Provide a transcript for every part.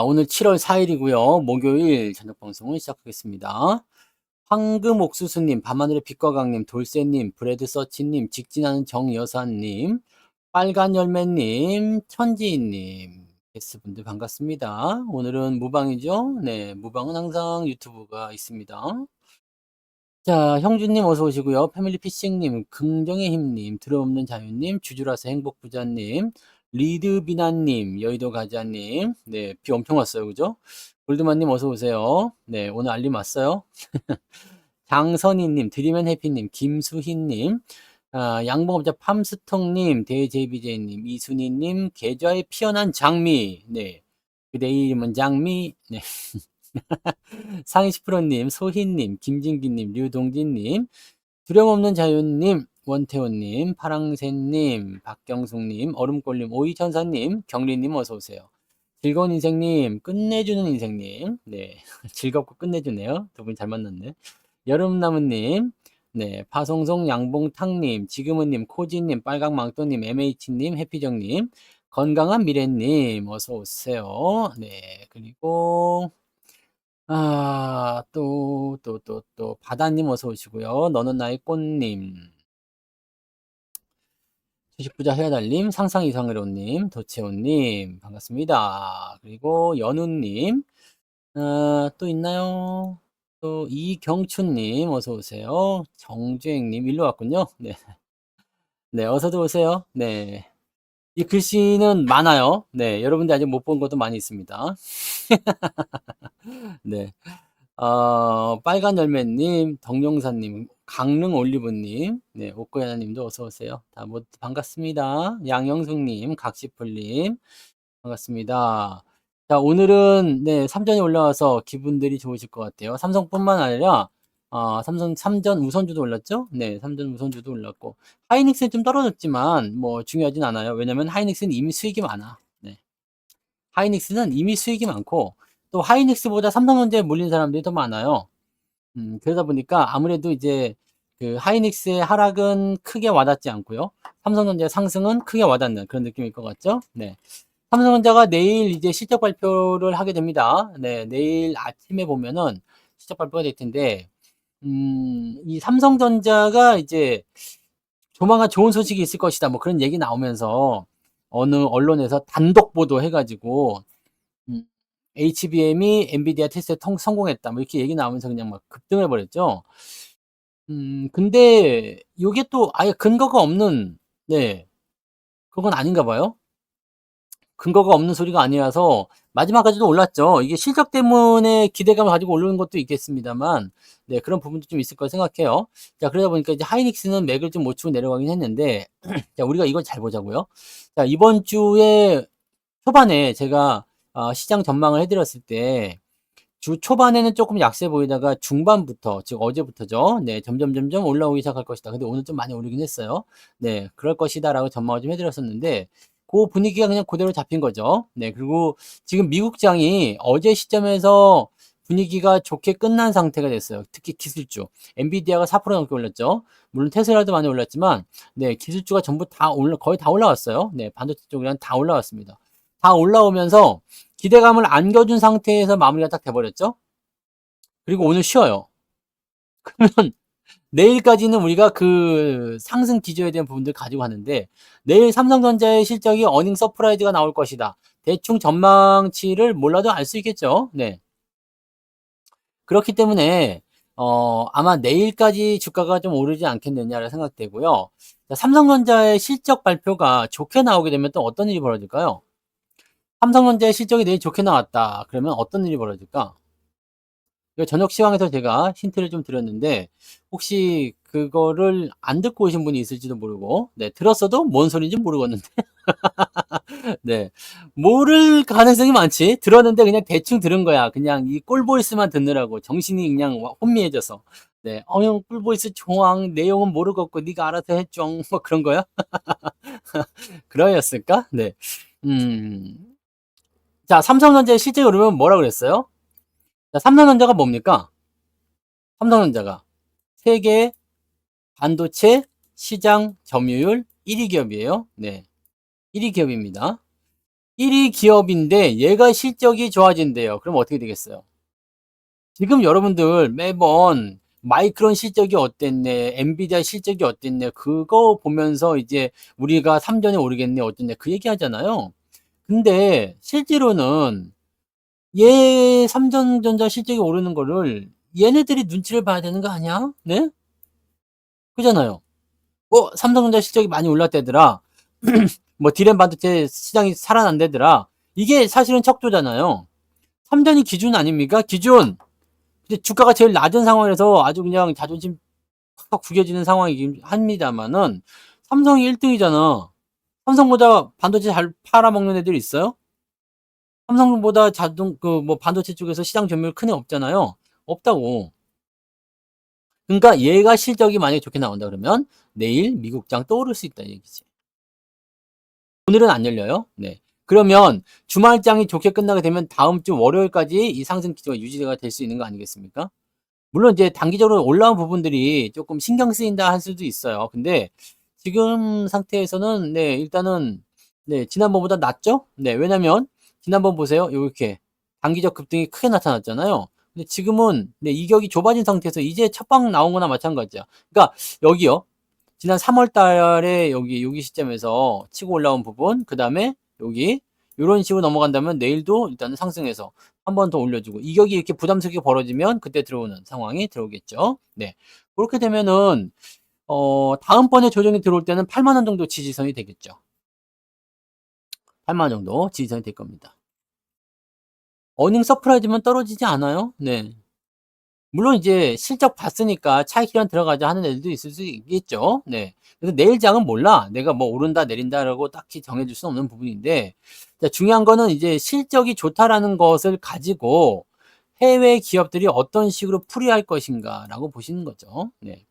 오늘 7월 4일이고요. 목요일 저녁 방송을 시작하겠습니다. 황금옥수수님, 밤하늘의 빛과 강님, 돌쇠님, 브레드서치님, 직진하는 정여사님, 빨간 열매님, 천지인님, 게스트분들 반갑습니다. 오늘은 무방이죠? 네, 무방은 항상 유튜브가 있습니다. 자, 형주님 어서 오시고요. 패밀리 피싱님, 긍정의 힘님, 들어없는 자유님, 주주라서 행복부자님, 리드비나님, 여의도 가자님, 네, 비 엄청 왔어요. 그죠? 골드만님 어서 오세요. 네, 오늘 알림 왔어요. 장선희님, 드리면 해피님, 김수희님, 양봉업자 팜스통님, 대제비제님, 이순희님, 계좌에 피어난 장미, 네, 그대 이름은 장미, 네. 상희 10%님, 소희님, 김진기님, 류동진님, 두려움없는 자유님, 원태호님, 파랑새님, 박경숙님, 얼음골님, 오이천사님, 경리님 어서오세요. 즐거운 인생님, 끝내주는 인생님, 네, 즐겁고 끝내주네요. 두 분 잘 만났네. 여름나무님, 네, 파송송 양봉탕님, 지금은님, 코지님, 빨강망토님, MH님, 해피정님, 건강한 미래님 어서오세요. 네, 그리고 바다님 어서 오시고요. 너는 나의 꽃님, 주식부자 헤어달님, 상상 이상으로님, 도채호님, 반갑습니다. 그리고 연우님, 또 있나요? 또 이경춘님, 어서 오세요. 정주행님, 일로 왔군요. 네, 네, 어서도 오세요. 네, 이 글씨는 많아요. 네, 여러분들 아직 못 본 것도 많이 있습니다. 네. 빨간 열매님, 덕용사님, 강릉 올리브님, 네, 옥고야나님도 어서 오세요. 다 모두 반갑습니다. 양영숙님, 각시풀님, 반갑습니다. 자, 오늘은 네, 삼전이 올라와서 기분들이 좋으실 것 같아요. 삼성뿐만 아니라 삼성 3전 우선주도 올랐죠? 네, 3전 우선주도 올랐고 하이닉스는 좀 떨어졌지만 뭐 중요하진 않아요. 왜냐면 하이닉스는 이미 수익이 많아. 네. 하이닉스는 이미 수익이 많고 또 하이닉스보다 삼성전자에 몰린 사람들이 더 많아요. 그러다 보니까 아무래도 이제 그 하이닉스의 하락은 크게 와닿지 않고요. 삼성전자의 상승은 크게 와닿는 그런 느낌일 것 같죠? 네. 삼성전자가 내일 이제 실적 발표를 하게 됩니다. 네, 내일 아침에 보면은 실적 발표가 될 텐데, 이 삼성전자가 이제 조만간 좋은 소식이 있을 것이다. 뭐 그런 얘기 나오면서 어느 언론에서 단독 보도 해가지고 음, HBM이 엔비디아 테스트에 성공했다. 뭐 이렇게 얘기 나오면서 그냥 막 급등을 해버렸죠. 근데 이게 또 아예 근거가 없는, 네, 그건 아닌가 봐요. 근거가 없는 소리가 아니라서 마지막까지도 올랐죠. 이게 실적 때문에 기대감을 가지고 오르는 것도 있겠습니다만, 네, 그런 부분도 좀 있을 거라 생각해요. 자, 그러다 보니까 이제 하이닉스는 맥을 좀 못 치고 내려가긴 했는데, 자, 우리가 이걸 잘 보자고요. 자, 이번 주에 초반에 제가 시장 전망을 해드렸을 때, 주 초반에는 조금 약세 보이다가 중반부터, 즉 어제부터죠. 네, 점점 올라오기 시작할 것이다. 근데 오늘 좀 많이 오르긴 했어요. 네, 그럴 것이다라고 전망을 좀 해드렸었는데, 그 분위기가 그냥 그대로 잡힌 거죠. 네, 그리고 지금 미국장이 어제 시점에서 분위기가 좋게 끝난 상태가 됐어요. 특히 기술주. 엔비디아가 4% 넘게 올랐죠. 물론 테슬라도 많이 올랐지만, 네, 기술주가 전부 다 거의 다 올라왔어요. 네, 반도체 쪽이랑 다 올라왔습니다. 다 올라오면서 기대감을 안겨준 상태에서 마무리가 딱 돼버렸죠. 그리고 오늘 쉬어요. 그러면 내일까지는 우리가 그 상승 기조에 대한 부분들 가지고 하는데, 내일 삼성전자의 실적이 어닝 서프라이즈가 나올 것이다. 대충 전망치를 몰라도 알 수 있겠죠. 네. 그렇기 때문에 아마 내일까지 주가가 좀 오르지 않겠느냐라 생각되고요. 자, 삼성전자의 실적 발표가 좋게 나오게 되면 또 어떤 일이 벌어질까요? 삼성전자의 실적이 내일 좋게 나왔다. 그러면 어떤 일이 벌어질까? 저녁 시황에서 제가 힌트를 좀 드렸는데 혹시 그거를 안 듣고 오신 분이 있을지도 모르고, 네, 들었어도 뭔 소리인지 모르겠는데 네, 모를 가능성이 많지. 들었는데 그냥 대충 들은 거야. 그냥 이 꼴보이스만 듣느라고 정신이 그냥 혼미해져서, 네, 형 꼴보이스 조항 내용은 모르겠고 네가 알아서 해줘 뭐 그런 거야. 그러였을까? 네. 음, 자, 삼성전자의 실제 흐름은 뭐라 그랬어요? 자, 삼성전자가 뭡니까? 삼성전자가 세계 반도체 시장 점유율 1위 기업이에요. 네. 1위 기업입니다. 1위 기업인데 얘가 실적이 좋아진대요. 그럼 어떻게 되겠어요? 지금 여러분들 매번 마이크론 실적이 어땠네, 엔비디아 실적이 어땠네, 그거 보면서 이제 우리가 3전에 오르겠네, 어땠네, 그 얘기 하잖아요. 근데 실제로는 얘 삼성전자 실적이 오르는 거를 얘네들이 눈치를 봐야 되는 거 아니야? 네? 그잖아요. 삼성전자 실적이 많이 올랐대더라. 뭐 디램 반도체 시장이 살아난대더라. 이게 사실은 척도잖아요. 삼전이 기준 아닙니까? 기준. 근데 주가가 제일 낮은 상황에서 아주 그냥 자존심 팍팍 구겨지는 상황이긴 합니다만은 삼성이 1등이잖아. 삼성보다 반도체 잘 팔아먹는 애들 있어요? 삼성보다 뭐 반도체 쪽에서 시장 점유율 큰 애 없잖아요. 없다고. 그러니까 얘가 실적이 만약에 좋게 나온다 그러면 내일 미국장 떠오를 수 있다는 얘기지. 오늘은 안 열려요. 네. 그러면 주말장이 좋게 끝나게 되면 다음 주 월요일까지 이 상승 기조가 유지가 될 수 있는 거 아니겠습니까? 물론 이제 단기적으로 올라온 부분들이 조금 신경 쓰인다 할 수도 있어요. 근데 지금 상태에서는 네, 일단은 네, 지난번보다 낫죠? 네, 왜냐면 지난번 보세요. 요렇게 단기적 급등이 크게 나타났잖아요. 근데 지금은 네, 이격이 좁아진 상태에서 이제 첫방 나온 거나 마찬가지야. 그러니까 여기요. 지난 3월 달에 여기 시점에서 치고 올라온 부분, 그다음에 여기 요런 식으로 넘어간다면 내일도 일단은 상승해서 한 번 더 올려주고 이격이 이렇게 부담스럽게 벌어지면 그때 들어오는 상황이 들어오겠죠. 네. 그렇게 되면은 다음번에 조정이 들어올 때는 8만 원 정도 지지선이 되겠죠. 8만 원 정도 지지선이 될 겁니다. 어닝 서프라이즈면 떨어지지 않아요? 네. 물론 이제 실적 봤으니까 차익 실현 들어가자 하는 애들도 있을 수 있겠죠. 네. 그래서 내일장은 몰라. 내가 뭐 오른다 내린다라고 딱히 정해줄 수 없는 부분인데 중요한 거는 이제 실적이 좋다라는 것을 가지고 해외 기업들이 어떤 식으로 풀이할 것인가라고 보시는 거죠. 네.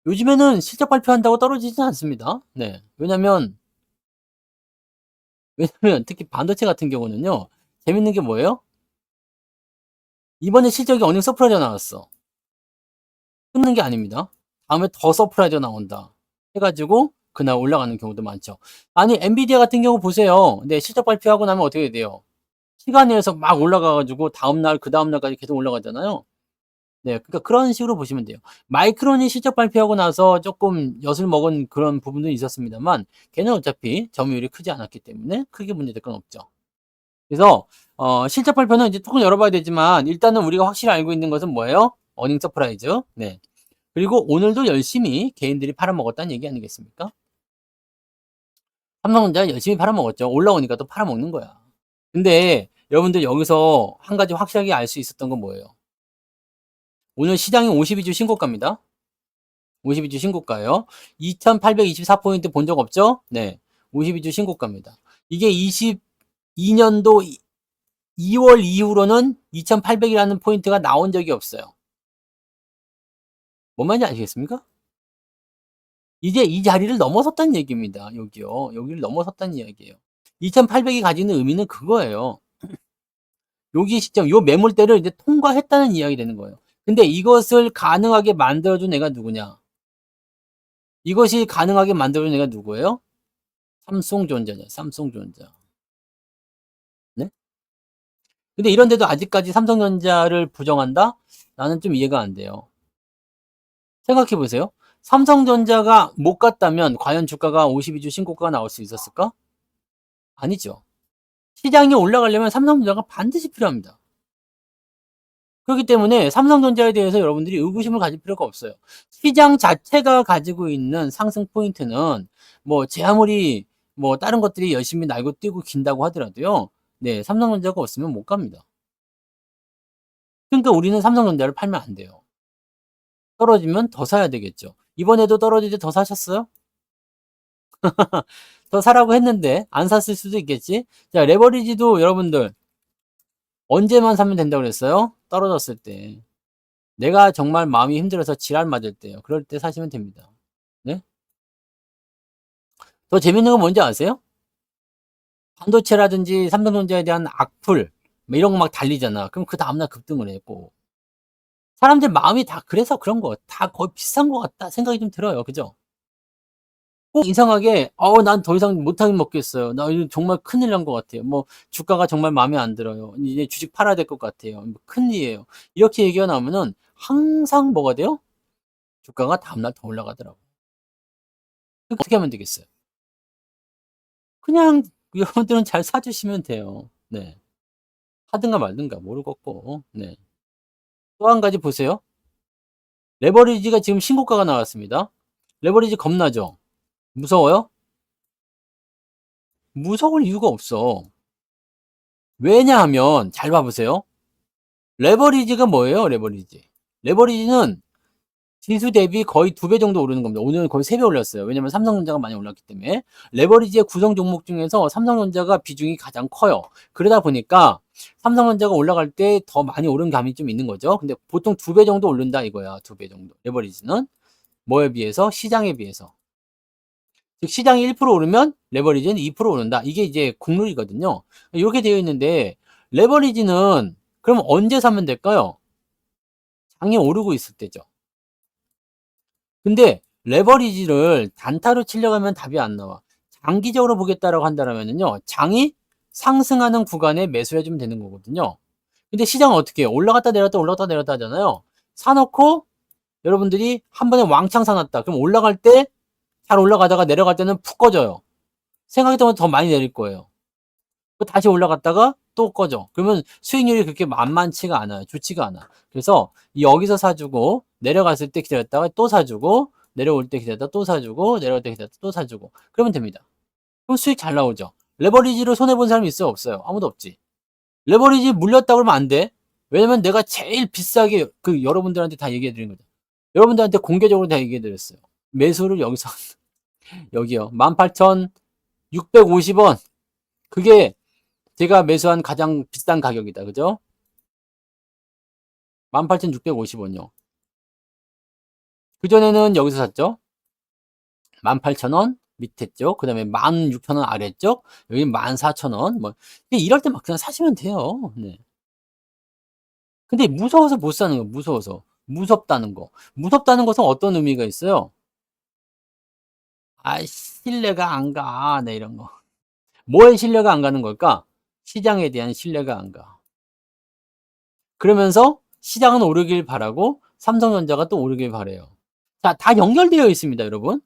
요즘에는 실적 발표한다고 떨어지지 않습니다. 네. 왜냐면 특히 반도체 같은 경우는요. 재밌는 게 뭐예요? 이번에 실적이 어닝 서프라이즈가 나왔어. 끊는 게 아닙니다. 다음에 더 서프라이즈가 나온다. 해가지고 그날 올라가는 경우도 많죠. 아니 엔비디아 같은 경우 보세요. 네, 실적 발표하고 나면 어떻게 돼요? 시간 내에서 막 올라가가지고 다음날 그 다음날까지 계속 올라가잖아요. 네, 그러니까 그런 식으로 보시면 돼요. 마이크론이 실적 발표하고 나서 조금 엿을 먹은 그런 부분도 있었습니다만 걔는 어차피 점유율이 크지 않았기 때문에 크게 문제될 건 없죠. 그래서 실적 발표는 이제 조금 열어봐야 되지만 일단은 우리가 확실히 알고 있는 것은 뭐예요? 어닝 서프라이즈. 네. 그리고 오늘도 열심히 개인들이 팔아먹었다는 얘기 아니겠습니까? 삼성전자 열심히 팔아먹었죠. 올라오니까 또 팔아먹는 거야. 근데 여러분들 여기서 한 가지 확실하게 알 수 있었던 건 뭐예요? 오늘 시장이 52주 신고가입니다. 52주 신고가예요. 2824포인트 본 적 없죠? 네. 52주 신고가입니다. 이게 22년도 2월 이후로는 2800이라는 포인트가 나온 적이 없어요. 뭔 말인지 아시겠습니까? 이제 이 자리를 넘어섰다는 얘기입니다. 여기요. 여기를 넘어섰다는 이야기예요. 2800이 가지는 의미는 그거예요. 여기 시점, 요 매물대를 이제 통과했다는 이야기 되는 거예요. 근데 이것을 가능하게 만들어준 애가 누구냐? 이것이 가능하게 만들어준 애가 누구예요? 삼성전자죠. 삼성전자. 네? 근데 이런데도 아직까지 삼성전자를 부정한다? 나는 좀 이해가 안 돼요. 생각해 보세요. 삼성전자가 못 갔다면 과연 주가가 52주 신고가가 나올 수 있었을까? 아니죠. 시장이 올라가려면 삼성전자가 반드시 필요합니다. 그렇기 때문에 삼성전자에 대해서 여러분들이 의구심을 가질 필요가 없어요. 시장 자체가 가지고 있는 상승 포인트는 뭐 제 아무리 뭐 다른 것들이 열심히 날고 뛰고 긴다고 하더라도요. 네, 삼성전자가 없으면 못 갑니다. 그러니까 우리는 삼성전자를 팔면 안 돼요. 떨어지면 더 사야 되겠죠. 이번에도 떨어질 때 더 사셨어요? 더 사라고 했는데 안 샀을 수도 있겠지. 자, 레버리지도 여러분들 언제만 사면 된다고 그랬어요? 떨어졌을 때. 내가 정말 마음이 힘들어서 지랄 맞을 때요. 그럴 때 사시면 됩니다. 네? 더 재밌는 건 뭔지 아세요? 반도체라든지 삼성전자에 대한 악플 뭐 이런 거 막 달리잖아. 그럼 그 다음날 급등을 했고 사람들 마음이 다 그래서 그런 거 다 거의 비슷한 것 같다 생각이 좀 들어요. 그죠? 꼭 이상하게 난 더 이상 못하게 먹겠어요. 나 이거 정말 큰일 난 것 같아요. 뭐 주가가 정말 마음에 안 들어요. 이제 주식 팔아야 될 것 같아요. 뭐 큰일이에요. 이렇게 얘기가 나오면은 항상 뭐가 돼요? 주가가 다음날 더 올라가더라고요. 그럼 어떻게 하면 되겠어요? 그냥 여러분들은 잘 사 주시면 돼요. 네. 하든가 말든가 모르겠고. 네. 또 한 가지 보세요. 레버리지가 지금 신고가가 나왔습니다. 레버리지 겁나죠? 무서워요? 무서울 이유가 없어. 왜냐하면 잘 봐 보세요. 레버리지가 뭐예요? 레버리지는 지수 대비 거의 2배 정도 오르는 겁니다. 오늘은 거의 3배 올랐어요. 왜냐면 삼성전자가 많이 올랐기 때문에. 레버리지의 구성 종목 중에서 삼성전자가 비중이 가장 커요. 그러다 보니까 삼성전자가 올라갈 때 더 많이 오른 감이 좀 있는 거죠. 근데 보통 2배 정도 오른다 이거야. 2배 정도. 레버리지는 뭐에 비해서? 시장에 비해서. 즉 시장이 1% 오르면 레버리지는 2% 오른다. 이게 이제 국룰이거든요. 이렇게 되어 있는데 레버리지는 그럼 언제 사면 될까요? 장이 오르고 있을 때죠. 근데 레버리지를 단타로 치려고 하면 답이 안 나와. 장기적으로 보겠다라고 한다면은요. 장이 상승하는 구간에 매수해 주면 되는 거거든요. 근데 시장은 어떻게 해요? 올라갔다 내렸다 올라갔다 내렸다 하잖아요. 사 놓고 여러분들이 한 번에 왕창 사 놨다. 그럼 올라갈 때 잘 올라가다가 내려갈 때는 푹 꺼져요. 생각했던 것보다 더 많이 내릴 거예요. 다시 올라갔다가 또 꺼져. 그러면 수익률이 그렇게 만만치가 않아요. 좋지가 않아. 그래서 여기서 사주고 내려갔을 때 기다렸다가 또 사주고 내려올 때 기다렸다가 또 사주고 내려올 때 기다렸다가 또 사주고 그러면 됩니다. 그럼 수익 잘 나오죠. 레버리지로 손해본 사람이 있어요? 없어요? 아무도 없지. 레버리지 물렸다 그러면 안 돼. 왜냐면 내가 제일 비싸게 여러분들한테 다 얘기해 드린 거죠. 여러분들한테 공개적으로 다 얘기해 드렸어요. 매수를 여기서 여기요. 18,650원. 그게 제가 매수한 가장 비싼 가격이다. 그죠? 18,650원이요. 그전에는 여기서 샀죠? 18,000원 밑에 쪽, 그 다음에 16,000원 아래쪽, 여기 14,000원. 뭐, 이럴 때 막 그냥 사시면 돼요. 네. 근데 무서워서 못 사는 거예요. 무서워서. 무섭다는 거. 무섭다는 것은 어떤 의미가 있어요? 신뢰가 안 가. 네, 이런 거. 뭐에 신뢰가 안 가는 걸까? 시장에 대한 신뢰가 안 가. 그러면서 시장은 오르길 바라고 삼성전자가 또 오르길 바래요. 자, 다 연결되어 있습니다, 여러분.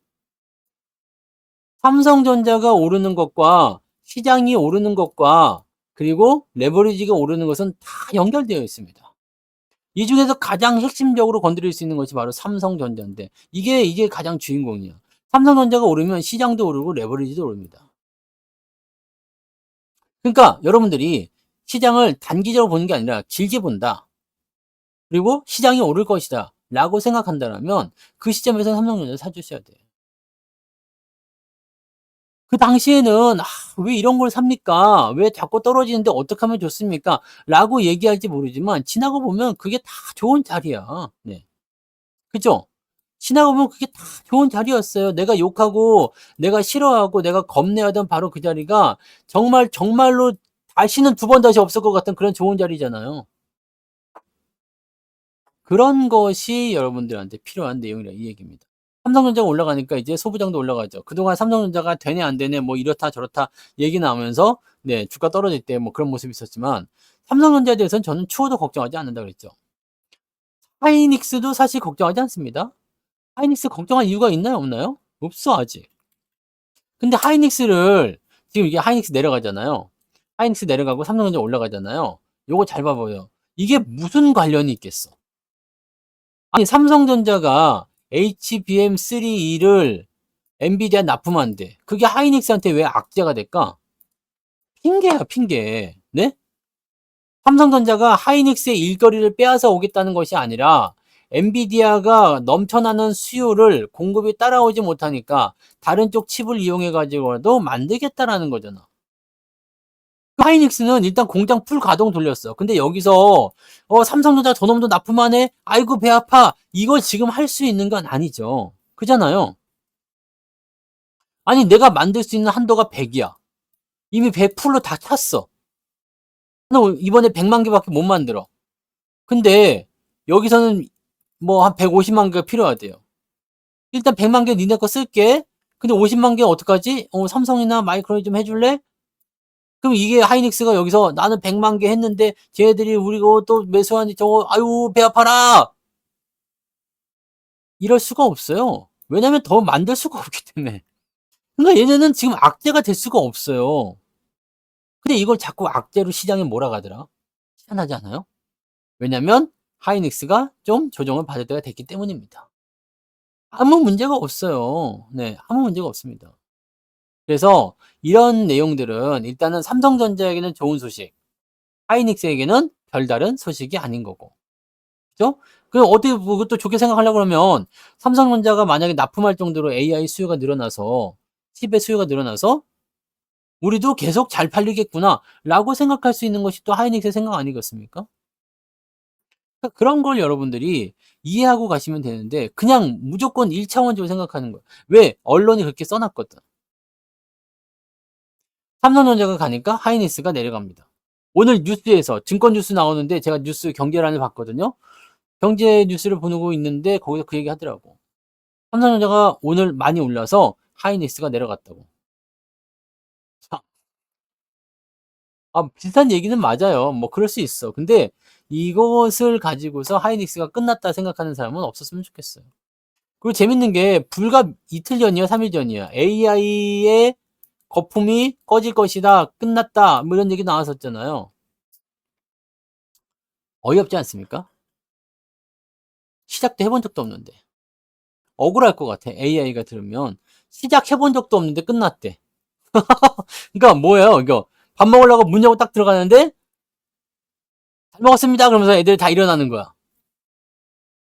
삼성전자가 오르는 것과 시장이 오르는 것과 그리고 레버리지가 오르는 것은 다 연결되어 있습니다. 이 중에서 가장 핵심적으로 건드릴 수 있는 것이 바로 삼성전자인데 이게 가장 주인공이야. 삼성전자가 오르면 시장도 오르고 레버리지도 오릅니다. 그러니까 여러분들이 시장을 단기적으로 보는 게 아니라 길게 본다. 그리고 시장이 오를 것이다 라고 생각한다면 그 시점에서 삼성전자를 사주셔야 돼요. 그 당시에는 왜 이런 걸 삽니까? 왜 자꾸 떨어지는데 어떻게 하면 좋습니까? 라고 얘기할지 모르지만 지나고 보면 그게 다 좋은 자리야. 네. 그죠? 지나고 보면 그게 다 좋은 자리였어요. 내가 욕하고 내가 싫어하고 내가 겁내하던 바로 그 자리가 정말로 다시는 2번 다시 없을 것 같은 그런 좋은 자리잖아요. 그런 것이 여러분들한테 필요한 내용이라 이 얘기입니다. 삼성전자가 올라가니까 이제 소부장도 올라가죠. 그동안 삼성전자가 되네 안 되네 뭐 이렇다 저렇다 얘기 나오면서 네, 주가 떨어질 때 뭐 그런 모습이 있었지만 삼성전자에 대해서는 저는 추호도 걱정하지 않는다 그랬죠. 하이닉스도 사실 걱정하지 않습니다. 하이닉스 걱정할 이유가 있나요, 없나요? 없어 아직. 근데 하이닉스를 지금 이게 하이닉스 내려가잖아요. 하이닉스 내려가고 삼성전자 올라가잖아요. 요거 잘 봐봐요. 이게 무슨 관련이 있겠어? 아니 삼성전자가 HBM3E를 엔비디아 납품한대. 그게 하이닉스한테 왜 악재가 될까? 핑계야, 핑계. 네? 삼성전자가 하이닉스의 일거리를 빼앗아 오겠다는 것이 아니라 엔비디아가 넘쳐나는 수요를 공급이 따라오지 못하니까 다른 쪽 칩을 이용해 가지고라도 만들겠다라는 거잖아. 하이닉스는 일단 공장 풀 가동 돌렸어. 근데 여기서 삼성전자 저놈도 납품하네. 아이고 배 아파. 이걸 지금 할 수 있는 건 아니죠. 그잖아요. 아니 내가 만들 수 있는 한도가 100이야. 이미 100%다 찼어. 이번에 100만 개밖에 못 만들어. 근데 여기서는 뭐 한 150만 개가 필요하대요. 일단 100만 개 니네 거 쓸게. 근데 50만 개 어떡하지? 삼성이나 마이크론이 좀 해 줄래? 그럼 이게 하이닉스가 여기서 나는 100만 개 했는데 쟤네들이 우리 거 또 매수하니 저거 아유 배 아파라. 이럴 수가 없어요. 왜냐면 더 만들 수가 없기 때문에. 그러니까 얘네는 지금 악재가 될 수가 없어요. 근데 이걸 자꾸 악재로 시장에 몰아가더라. 희한하지 않아요? 왜냐면 하이닉스가 좀 조정을 받을 때가 됐기 때문입니다. 아무 문제가 없어요. 네. 아무 문제가 없습니다. 그래서 이런 내용들은 일단은 삼성전자에게는 좋은 소식, 하이닉스에게는 별다른 소식이 아닌 거고. 그죠? 그럼 어떻게 뭐 그것도 좋게 생각하려고 그러면 삼성전자가 만약에 납품할 정도로 AI 수요가 늘어나서 칩의 수요가 늘어나서 '우리도 계속 잘 팔리겠구나.'라고 생각할 수 있는 것이 또 하이닉스의 생각 아니겠습니까? 그러니까 그런 걸 여러분들이 이해하고 가시면 되는데 그냥 무조건 1차원적으로 생각하는 거예요. 왜? 언론이 그렇게 써 놨거든. 삼성전자가 가니까 하이닉스가 내려갑니다. 오늘 뉴스에서 증권 뉴스 나오는데 제가 뉴스 경제란을 봤거든요. 경제 뉴스를 보고 있는데 거기서 그 얘기 하더라고. 삼성전자가 오늘 많이 올라서 하이닉스가 내려갔다고. 참, 비슷한 얘기는 맞아요. 뭐 그럴 수 있어. 근데 이것을 가지고서 하이닉스가 끝났다 생각하는 사람은 없었으면 좋겠어요. 그리고 재밌는 게 불과 이틀 전이야, 3일 전이야. AI의 거품이 꺼질 것이다. 끝났다. 뭐 이런 얘기 나왔었잖아요. 어이없지 않습니까? 시작도 해본 적도 없는데. 억울할 것 같아. AI가 들으면. 시작해본 적도 없는데 끝났대. 그러니까 뭐예요? 이거 밥 먹으려고 문 열고 딱 들어가는데 잘 먹었습니다. 그러면서 애들이 다 일어나는 거야.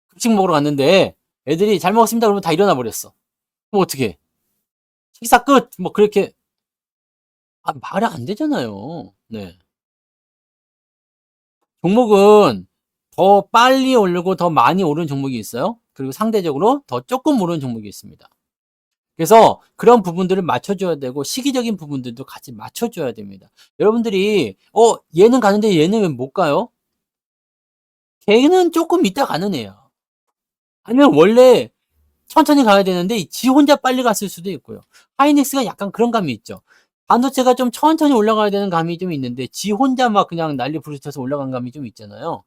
급식 먹으러 갔는데 애들이 잘 먹었습니다. 그러면 다 일어나 버렸어. 그럼 어떻게? 식사 끝. 뭐 그렇게 말이 안 되잖아요. 네. 종목은 더 빨리 오르고 더 많이 오르는 종목이 있어요. 그리고 상대적으로 더 조금 오르는 종목이 있습니다. 그래서 그런 부분들을 맞춰줘야 되고 시기적인 부분들도 같이 맞춰줘야 됩니다. 여러분들이 얘는 가는데 얘는 왜 못 가요? 걔는 조금 있다 가는 애야. 아니면 원래 천천히 가야 되는데 지 혼자 빨리 갔을 수도 있고요. 하이닉스가 약간 그런 감이 있죠. 반도체가 좀 천천히 올라가야 되는 감이 좀 있는데 지 혼자 막 그냥 난리 부르쳐서 올라간 감이 좀 있잖아요.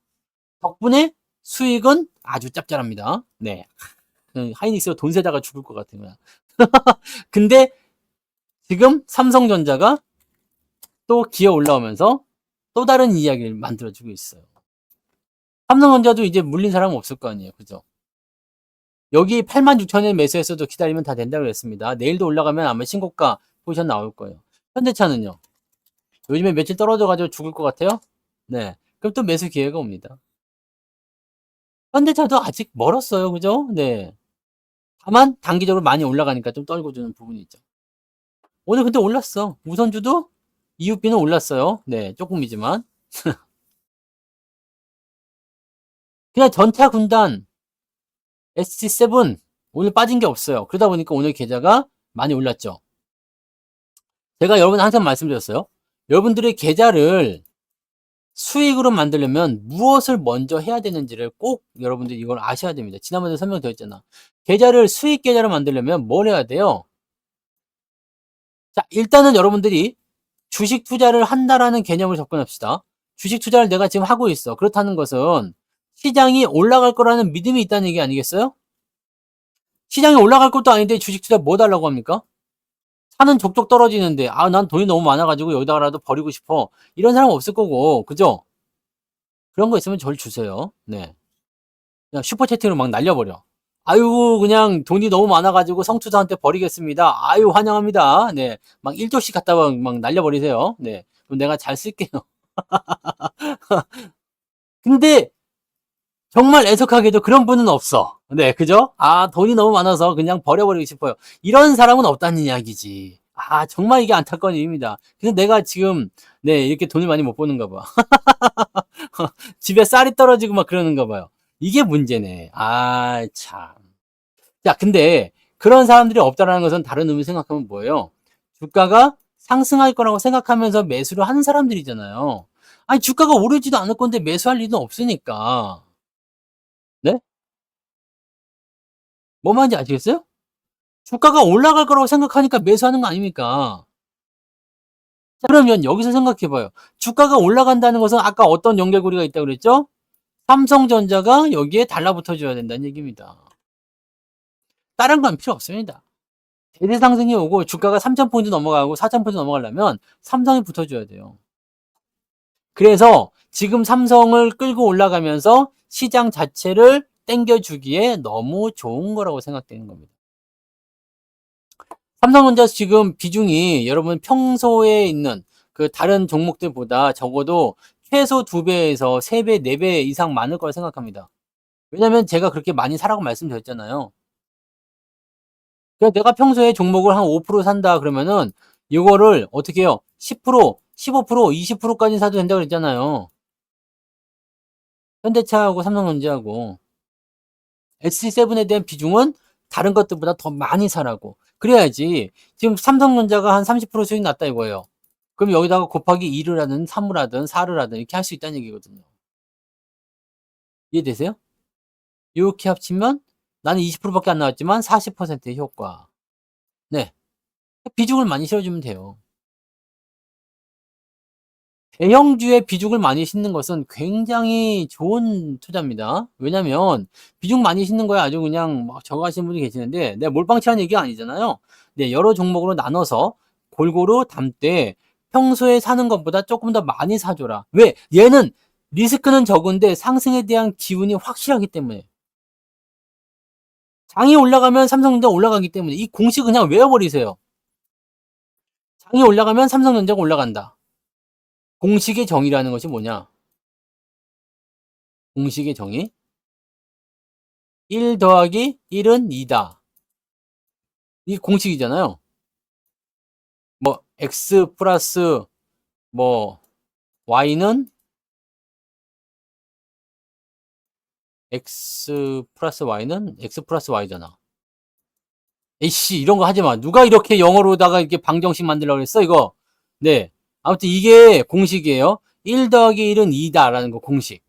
덕분에 수익은 아주 짭짤합니다. 네. 하이닉스가 돈 세다가 죽을 것 같은 거야. 근데 지금 삼성전자가 또 기어 올라오면서 또 다른 이야기를 만들어주고 있어요. 삼성전자도 이제 물린 사람은 없을 거 아니에요. 그죠? 여기 86,000원 매수했어도 기다리면 다 된다고 그랬습니다. 내일도 올라가면 아마 신고가 포지션 나올 거예요. 현대차는요. 요즘에 며칠 떨어져가지고 죽을 것 같아요. 네. 그럼 또 매수 기회가 옵니다. 현대차도 아직 멀었어요. 그죠? 네. 다만 단기적으로 많이 올라가니까 좀 떨고 주는 부분이 있죠. 오늘 근데 올랐어. 우선주도 EUB는 올랐어요. 네. 조금이지만. 그냥 전차 군단 ST7 오늘 빠진 게 없어요. 그러다 보니까 오늘 계좌가 많이 올랐죠. 제가 여러분 항상 말씀드렸어요. 여러분들의 계좌를 수익으로 만들려면 무엇을 먼저 해야 되는지를 꼭 여러분들이 이걸 아셔야 됩니다. 지난번에 설명드렸잖아. 계좌를 수익 계좌로 만들려면 뭘 해야 돼요? 자, 일단은 여러분들이 주식 투자를 한다라는 개념을 접근합시다. 주식 투자를 내가 지금 하고 있어. 그렇다는 것은 시장이 올라갈 거라는 믿음이 있다는 얘기 아니겠어요? 시장이 올라갈 것도 아닌데 주식 투자 뭐 달라고 합니까? 차는 족족 떨어지는데 난 돈이 너무 많아가지고 여기다가라도 버리고 싶어. 이런 사람 없을 거고 그죠? 그런 거 있으면 절 주세요. 네. 그냥 슈퍼채팅으로 막 날려버려. 아유 그냥 돈이 너무 많아가지고 성투자한테 버리겠습니다. 아유 환영합니다. 네. 막 1조씩 갖다가 막 날려버리세요. 네. 그럼 내가 잘 쓸게요. 근데 정말 애석하게도 그런 분은 없어. 네, 그죠? 돈이 너무 많아서 그냥 버려버리고 싶어요. 이런 사람은 없다는 이야기지. 정말 이게 안타까운 일입니다. 그래서 내가 지금, 네, 이렇게 돈을 많이 못 버는가 봐. 집에 쌀이 떨어지고 막 그러는가 봐요. 이게 문제네. 참. 자, 근데 그런 사람들이 없다라는 것은 다른 의미 생각하면 뭐예요? 주가가 상승할 거라고 생각하면서 매수를 하는 사람들이잖아요. 아니, 주가가 오르지도 않을 건데 매수할 일은 없으니까. 네? 뭐 말인지 아시겠어요? 주가가 올라갈 거라고 생각하니까 매수하는 거 아닙니까? 자 그러면 여기서 생각해 봐요. 주가가 올라간다는 것은 아까 어떤 연결고리가 있다고 그랬죠? 삼성전자가 여기에 달라붙어 줘야 된다는 얘기입니다. 다른 건 필요 없습니다. 대대 상승이 오고 주가가 3,000포인트 넘어가고 4,000포인트 넘어가려면 삼성이 붙어 줘야 돼요. 그래서 지금 삼성을 끌고 올라가면서 시장 자체를 땡겨 주기에 너무 좋은 거라고 생각되는 겁니다. 삼성전자 지금 비중이 여러분 평소에 있는 그 다른 종목들보다 적어도 최소 2배에서 3배, 4배 이상 많을 거라 생각합니다. 왜냐면 제가 그렇게 많이 사라고 말씀드렸잖아요. 그러니까 내가 평소에 종목을 한 5% 산다 그러면은 이거를 어떻게 해요? 10%, 15%, 20%까지 사도 된다고 그랬잖아요. 현대차하고 삼성전자하고 S7에 대한 비중은 다른 것들보다 더 많이 사라고. 그래야지 지금 삼성전자가 한 30% 수익 났다 이거예요. 그럼 여기다가 곱하기 2를 하든 3을 하든 4를 하든 이렇게 할 수 있다는 얘기거든요. 이해되세요? 이렇게 합치면 나는 20%밖에 안 나왔지만 40%의 효과. 네. 비중을 많이 실어주면 돼요. 대형주에 비중을 많이 싣는 것은 굉장히 좋은 투자입니다. 왜냐면 비중 많이 싣는 거에 아주 그냥 막 저거 하시는 분이 계시는데 내가 몰빵치하는 얘기가 아니잖아요. 네, 여러 종목으로 나눠서 골고루 담되 평소에 사는 것보다 조금 더 많이 사줘라. 왜? 얘는 리스크는 적은데 상승에 대한 기운이 확실하기 때문에. 장이 올라가면 삼성전자 올라가기 때문에 이 공식 그냥 외워버리세요. 장이 올라가면 삼성전자가 올라간다. 공식의 정의라는 것이 뭐냐? 공식의 정의? 1 더하기 1은 2다. 이게 공식이잖아요. 뭐 x 플러스 뭐 y는 x 플러스 y는 x 플러스 y잖아. 에이씨 이런 거 하지 마. 누가 이렇게 영어로다가 이렇게 방정식 만들려고 그랬어 이거. 네. 아무튼 이게 공식이에요. 1 더하기 1은 2다라는 거 공식.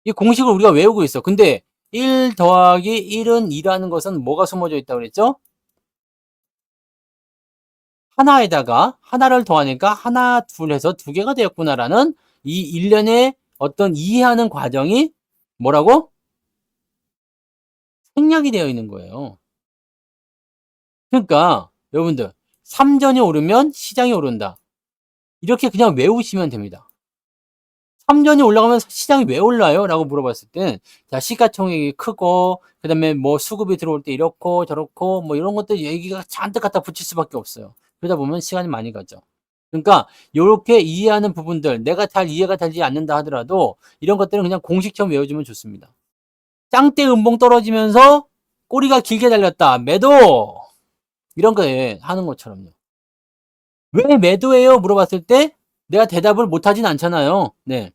이 공식을 우리가 외우고 있어. 근데 1 더하기 1은 2라는 것은 뭐가 숨어져 있다고 그랬죠? 하나에다가 하나를 더하니까 하나, 둘 해서 두 개가 되었구나라는 이 일련의 어떤 이해하는 과정이 뭐라고? 생략이 되어 있는 거예요. 그러니까 여러분들 삼전이 오르면 시장이 오른다. 이렇게 그냥 외우시면 됩니다. 삼전이 올라가면 시장이 왜 올라요? 라고 물어봤을 때, 자, 시가총액이 크고, 그 다음에 뭐 수급이 들어올 때 이렇고 저렇고, 뭐 이런 것들 얘기가 잔뜩 갖다 붙일 수밖에 없어요. 그러다 보면 시간이 많이 가죠. 그러니까, 요렇게 이해하는 부분들, 내가 잘 이해가 되지 않는다 하더라도, 이런 것들은 그냥 공식처럼 외워주면 좋습니다. 짱대 음봉 떨어지면서 꼬리가 길게 달렸다. 매도! 이런 거 하는 것처럼요. 왜 매도해요? 물어봤을 때, 내가 대답을 못하진 않잖아요. 네.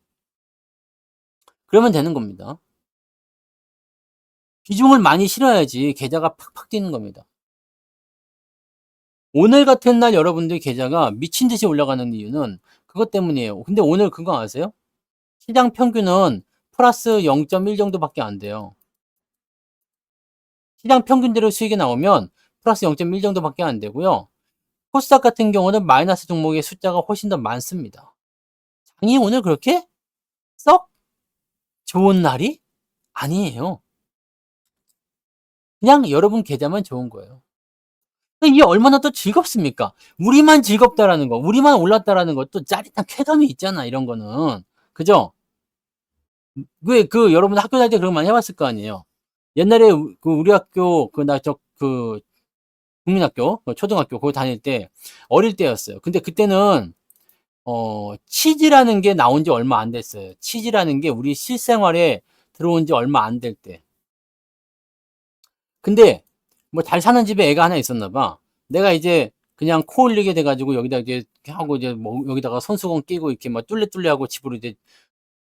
그러면 되는 겁니다. 비중을 많이 실어야지 계좌가 팍팍 뛰는 겁니다. 오늘 같은 날 여러분들 계좌가 미친 듯이 올라가는 이유는 그것 때문이에요. 근데 오늘 그거 아세요? 시장 평균은 플러스 0.1 정도밖에 안 돼요. 시장 평균대로 수익이 나오면 플러스 0.1 정도밖에 안 되고요. 코스닥 같은 경우는 마이너스 종목의 숫자가 훨씬 더 많습니다. 장이 오늘 그렇게 썩 좋은 날이 아니에요. 그냥 여러분 계좌만 좋은 거예요. 이게 얼마나 또 즐겁습니까? 우리만 즐겁다라는 거, 우리만 올랐다라는 것도 짜릿한 쾌감이 있잖아, 이런 거는. 그죠? 왜 여러분 학교 다닐 때 그런 거 많이 해봤을 거 아니에요? 옛날에 우리 학교, 국민학교, 초등학교, 거기 다닐 때, 어릴 때였어요. 근데 그때는, 치즈라는 게 나온 지 얼마 안 됐어요. 치즈라는 게 우리 실생활에 들어온 지 얼마 안 될 때. 근데 뭐 잘 사는 집에 애가 하나 있었나 봐. 내가 이제 그냥 코 흘리게 돼가지고 여기다 이제 하고 이제 뭐 여기다가 손수건 끼고 이렇게 막 뚫레뚫레 하고 집으로 이제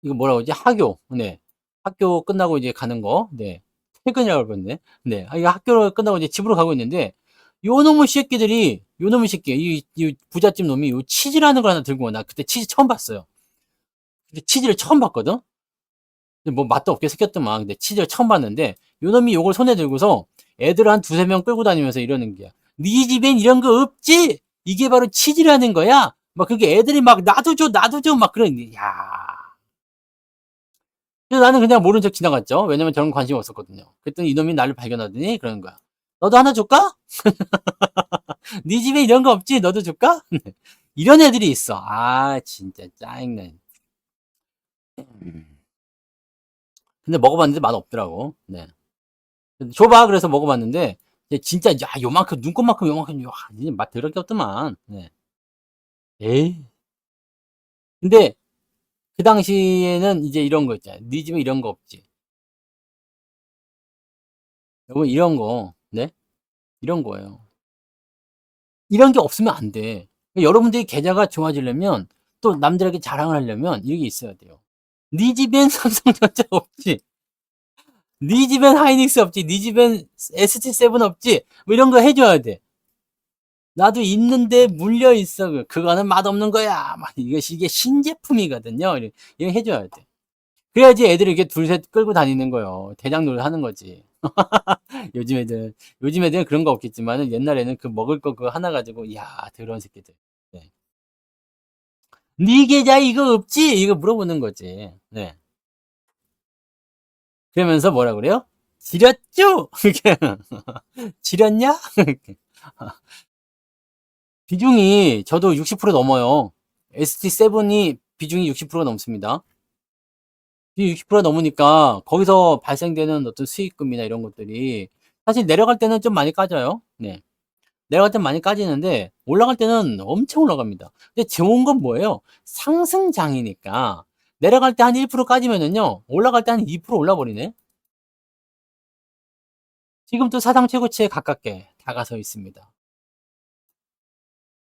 이거 뭐라고 그러지? 학교. 네. 학교 끝나고 이제 가는 거. 네. 퇴근이라고 그랬네. 네. 이거 학교를 끝나고 이제 집으로 가고 있는데 요놈의 새끼, 이 부잣집 놈이 요 치즈라는 걸 하나 들고 와. 나 그때 치즈 처음 봤어요. 근데 치즈를 처음 봤거든? 뭐 맛도 없게 생겼더만. 근데 치즈를 처음 봤는데 요놈이 요걸 손에 들고서 애들 한 두세 명 끌고 다니면서 이러는 게야. 네 집엔 이런 거 없지? 이게 바로 치질하는 거야? 막 그게 애들이 막 나도 줘, 나도 줘, 막 그러니, 야. 그래서 나는 그냥 모른 척 지나갔죠. 왜냐면 저런 관심 없었거든요. 그랬더니 이놈이 나를 발견하더니 그러는 거야. 너도 하나 줄까? 네 집에 이런 거 없지? 너도 줄까? 이런 애들이 있어. 아, 진짜 짜증나. 근데 먹어봤는데 맛 없더라고. 네. 줘봐. 그래서 먹어봤는데, 진짜, 야, 요만큼, 눈곱만큼 요만큼, 야, 맛 더럽게 없더만. 네. 에이. 근데, 그 당시에는 이제 이런 거 있잖아요. 네 집에 이런 거 없지. 여러분, 이런 거, 네? 이런 거예요. 이런 게 없으면 안 돼. 여러분들이 계좌가 좋아지려면, 또 남들에게 자랑을 하려면, 이게 있어야 돼요. 네 집엔 삼성전자 없지. 네 집엔 하이닉스 없지. 네 집엔 ST7 없지. 뭐 이런 거 해줘야 돼. 나도 있는데 물려 있어. 그거는 맛없는 거야. 막 이게 신제품이거든요. 이거 해줘야 돼. 그래야지 애들이 이렇게 둘셋 끌고 다니는 거예요. 대장 노릇 하는 거지. 요즘 애들은 그런 거 없겠지만 옛날에는 그 먹을 거 그거 하나 가지고 이야 더러운 새끼들. 네. 네 계좌 이거 없지? 이거 물어보는 거지. 네. 그러면서 뭐라 그래요? 지렸죠? 지렸냐? 비중이 저도 60% 넘어요. ST7이 비중이 60% 넘습니다. 60% 넘으니까 거기서 발생되는 어떤 수익금이나 이런 것들이 사실 내려갈 때는 좀 많이 까져요. 네. 내려갈 때는 많이 까지는데 올라갈 때는 엄청 올라갑니다. 근데 좋은 건 뭐예요? 상승장이니까 내려갈 때 한 1% 까지면은요. 올라갈 때 한 2% 올라버리네. 지금 또 사상 최고치에 가깝게 다가서 있습니다.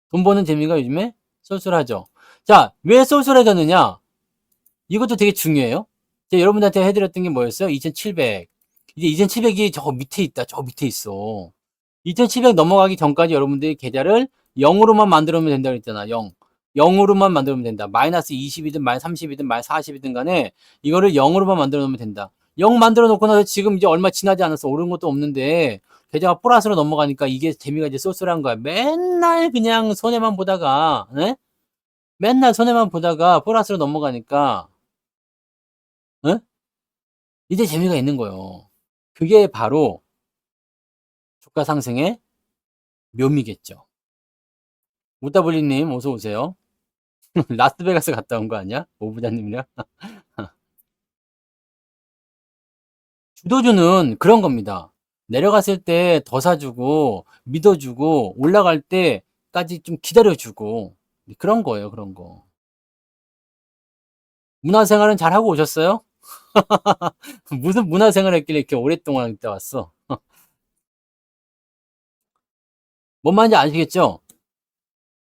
돈 버는 재미가 요즘에 쏠쏠하죠. 자, 왜 쏠쏠해졌느냐? 이것도 되게 중요해요. 제가 여러분들한테 해드렸던 게 뭐였어요? 2700. 이제 2700이 저 밑에 있다. 저 밑에 있어. 2700 넘어가기 전까지 여러분들이 계좌를 0으로만 만들면 된다고 했잖아. 0. 0으로만 만들면 된다. 마이너스 20이든 마이너스 30이든 마이너스 40이든 간에 이거를 0으로만 만들어 놓으면 된다. 0 만들어 놓고 나서 지금 이제 얼마 지나지 않았어. 오른 것도 없는데 계좌가 플러스로 넘어가니까 이게 재미가 이제 쏠쏠한 거야. 맨날 그냥 손해만 보다가, 네? 맨날 손해만 보다가 플러스로 넘어가니까, 네? 이제 재미가 있는 거예요. 그게 바로 주가 상승의 묘미겠죠. 우따블리님 어서 오세요. 라스베가스 갔다 온 거 아니야? 오부자님이랑. 주도주는 그런 겁니다. 내려갔을 때 더 사주고 믿어주고 올라갈 때까지 좀 기다려주고 그런 거예요. 그런 거. 문화생활은 잘 하고 오셨어요? 무슨 문화생활 했길래 이렇게 오랫동안 있다 왔어? 뭔 말인지 아시겠죠?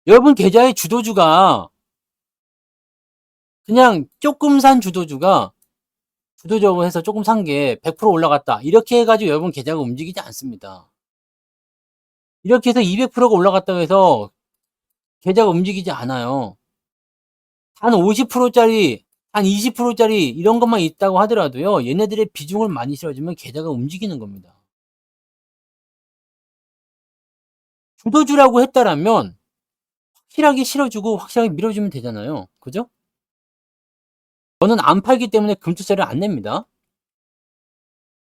여러분 계좌의 주도주가 그냥 조금 산 주도주가 주도적으로 해서 조금 산 게 100% 올라갔다. 이렇게 해가지고 여러분 계좌가 움직이지 않습니다. 이렇게 해서 200%가 올라갔다고 해서 계좌가 움직이지 않아요. 한 50%짜리, 한 20%짜리 이런 것만 있다고 하더라도요. 얘네들의 비중을 많이 실어주면 계좌가 움직이는 겁니다. 주도주라고 했다라면 확실하게 실어주고 확실하게 밀어주면 되잖아요. 그죠? 저는 안 팔기 때문에 금투세를 안 냅니다.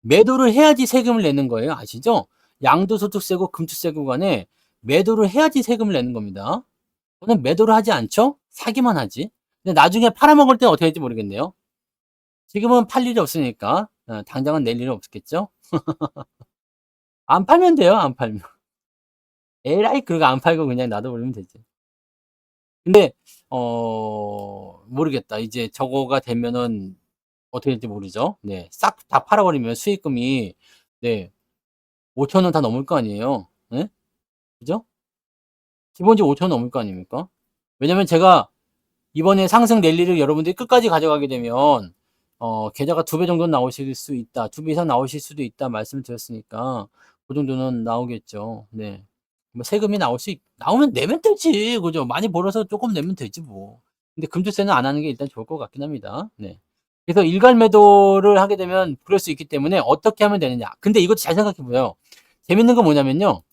매도를 해야지 세금을 내는 거예요. 아시죠? 양도소득세고 금투세고 간에 매도를 해야지 세금을 내는 겁니다. 저는 매도를 하지 않죠? 사기만 하지. 근데 나중에 팔아먹을 때는 어떻게 될지 모르겠네요. 지금은 팔 일이 없으니까 당장은 낼 일은 없겠죠? 안 팔면 돼요. 안 팔면. 에라이 그러고 안 팔고 그냥 놔둬버리면 되지. 근데 모르겠다. 이제 저거가 되면은 어떻게 될지 모르죠. 네. 싹 다 팔아버리면 수익금이 네. 5,000원 다 넘을 거 아니에요. 네? 그죠? 기본적으로 5,000원 넘을 거 아닙니까? 왜냐면 제가 이번에 상승 랠리를 여러분들이 끝까지 가져가게 되면 계좌가 2배 정도는 나오실 수 있다. 2배 이상 나오실 수도 있다 말씀을 드렸으니까 그 정도는 나오겠죠. 네. 뭐 세금이 나오면 내면 되지. 그죠? 많이 벌어서 조금 내면 되지 뭐. 근데 금투세는 안 하는 게 일단 좋을 것 같긴 합니다. 네. 그래서 일괄 매도를 하게 되면 그럴 수 있기 때문에 어떻게 하면 되느냐. 근데 이것도 잘 생각해 보세요. 재밌는 건 뭐냐면요.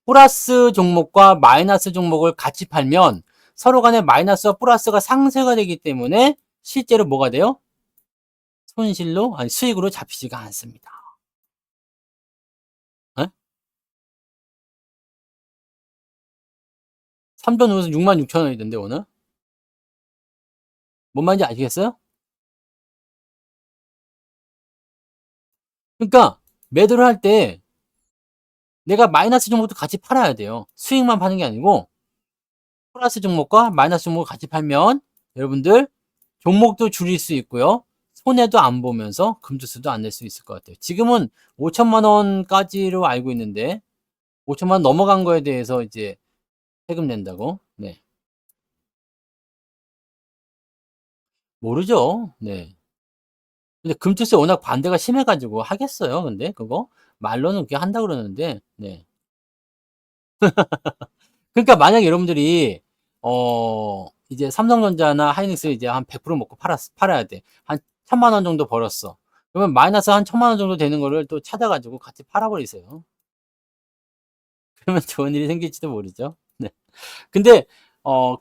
플러스 종목과 마이너스 종목을 같이 팔면 서로 간에 마이너스와 플러스가 상쇄가 되기 때문에 실제로 뭐가 돼요? 손실로, 아니, 수익으로 잡히지가 않습니다. 예? 3전 후에서 66,000원이던데, 오늘? 뭔 말인지 아시겠어요? 그러니까, 매도를 할 때 내가 마이너스 종목도 같이 팔아야 돼요. 수익만 파는 게 아니고, 플러스 종목과 마이너스 종목을 같이 팔면 여러분들 종목도 줄일 수 있고요. 손해도 안 보면서 금투수도 안 낼 수 있을 것 같아요. 지금은 5천만 원까지로 알고 있는데 5천만 원 넘어간 거에 대해서 이제 세금 낸다고? 네. 모르죠. 네. 근데 금투세 워낙 반대가 심해가지고 하겠어요. 근데 그거 말로는 그렇게 한다 그러는데, 네. 그러니까 만약에 여러분들이 이제 삼성전자나 하이닉스 이제 한 100% 먹고 팔아야 돼. 한 1,000만 원 정도 벌었어. 그러면 마이너스 한 1,000만 원 정도 되는 거를 또 찾아가지고 같이 팔아버리세요. 그러면 좋은 일이 생길지도 모르죠. 네. 근데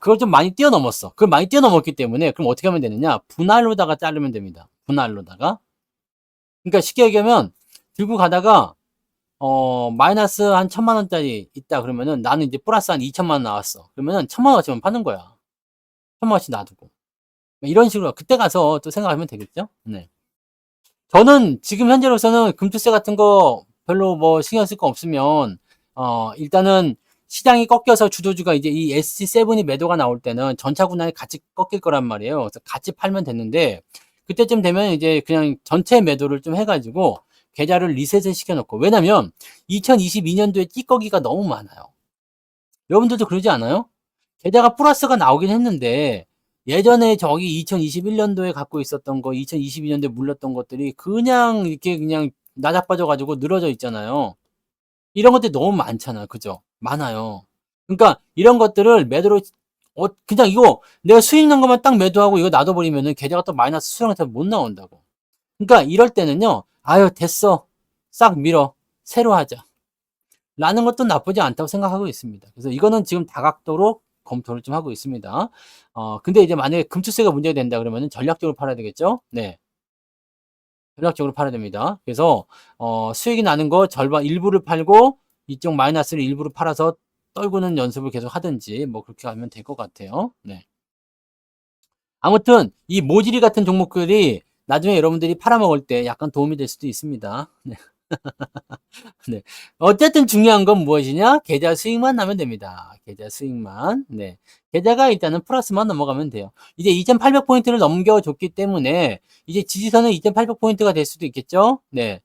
그걸 좀 많이 뛰어넘었어. 그걸 많이 뛰어넘었기 때문에 그럼 어떻게 하면 되느냐? 분할로다가 자르면 됩니다. 분할로다가. 그러니까 쉽게 얘기하면 들고 가다가 마이너스 한 1,000만 원짜리 있다 그러면은 나는 이제 플러스 한 2천만 원 나왔어. 그러면은 1,000만 원어치만 파는 거야. 1,000만 원씩 놔두고. 이런 식으로 그때 가서 또 생각하면 되겠죠? 네. 저는 지금 현재로서는 금투세 같은 거 별로 뭐 신경 쓸 거 없으면 일단은 시장이 꺾여서 주도주가 이제 이 SC7이 매도가 나올 때는 전차 군한이 같이 꺾일 거란 말이에요. 그래서 같이 팔면 됐는데 그때쯤 되면 이제 그냥 전체 매도를 좀 해가지고 계좌를 리셋을 시켜놓고 왜냐면 2022년도에 찌꺼기가 너무 많아요. 여러분들도 그러지 않아요? 계좌가 플러스가 나오긴 했는데 예전에 저기 2021년도에 갖고 있었던 거, 2022년도에 물렸던 것들이 그냥 이렇게 그냥 나자빠져 가지고 늘어져 있잖아요. 이런 것들이 너무 많잖아요. 그죠? 많아요. 그러니까 이런 것들을 매도로 그냥 이거 내가 수익 난 것만 딱 매도하고 이거 놔둬버리면은 계좌가 또 마이너스 수량한테 못 나온다고. 그러니까 이럴 때는요. 아유 됐어. 싹 밀어. 새로 하자. 라는 것도 나쁘지 않다고 생각하고 있습니다. 그래서 이거는 지금 다각도로 검토를 좀 하고 있습니다. 근데 이제 만약에 금투세가 문제가 된다 그러면은 전략적으로 팔아야 되겠죠? 네. 전략적으로 팔아야 됩니다. 그래서, 수익이 나는 거 절반, 일부를 팔고 이쪽 마이너스를 일부를 팔아서 떨구는 연습을 계속 하든지 뭐 그렇게 하면 될 것 같아요. 네. 아무튼 이 모지리 같은 종목들이 나중에 여러분들이 팔아먹을 때 약간 도움이 될 수도 있습니다. 네. 네. 어쨌든 중요한 건 무엇이냐? 계좌 수익만 나면 됩니다. 계좌 수익만. 네. 계좌가 일단은 플러스만 넘어가면 돼요. 이제 2,800포인트를 넘겨줬기 때문에 이제 지지선은 2,800포인트가 될 수도 있겠죠? 네.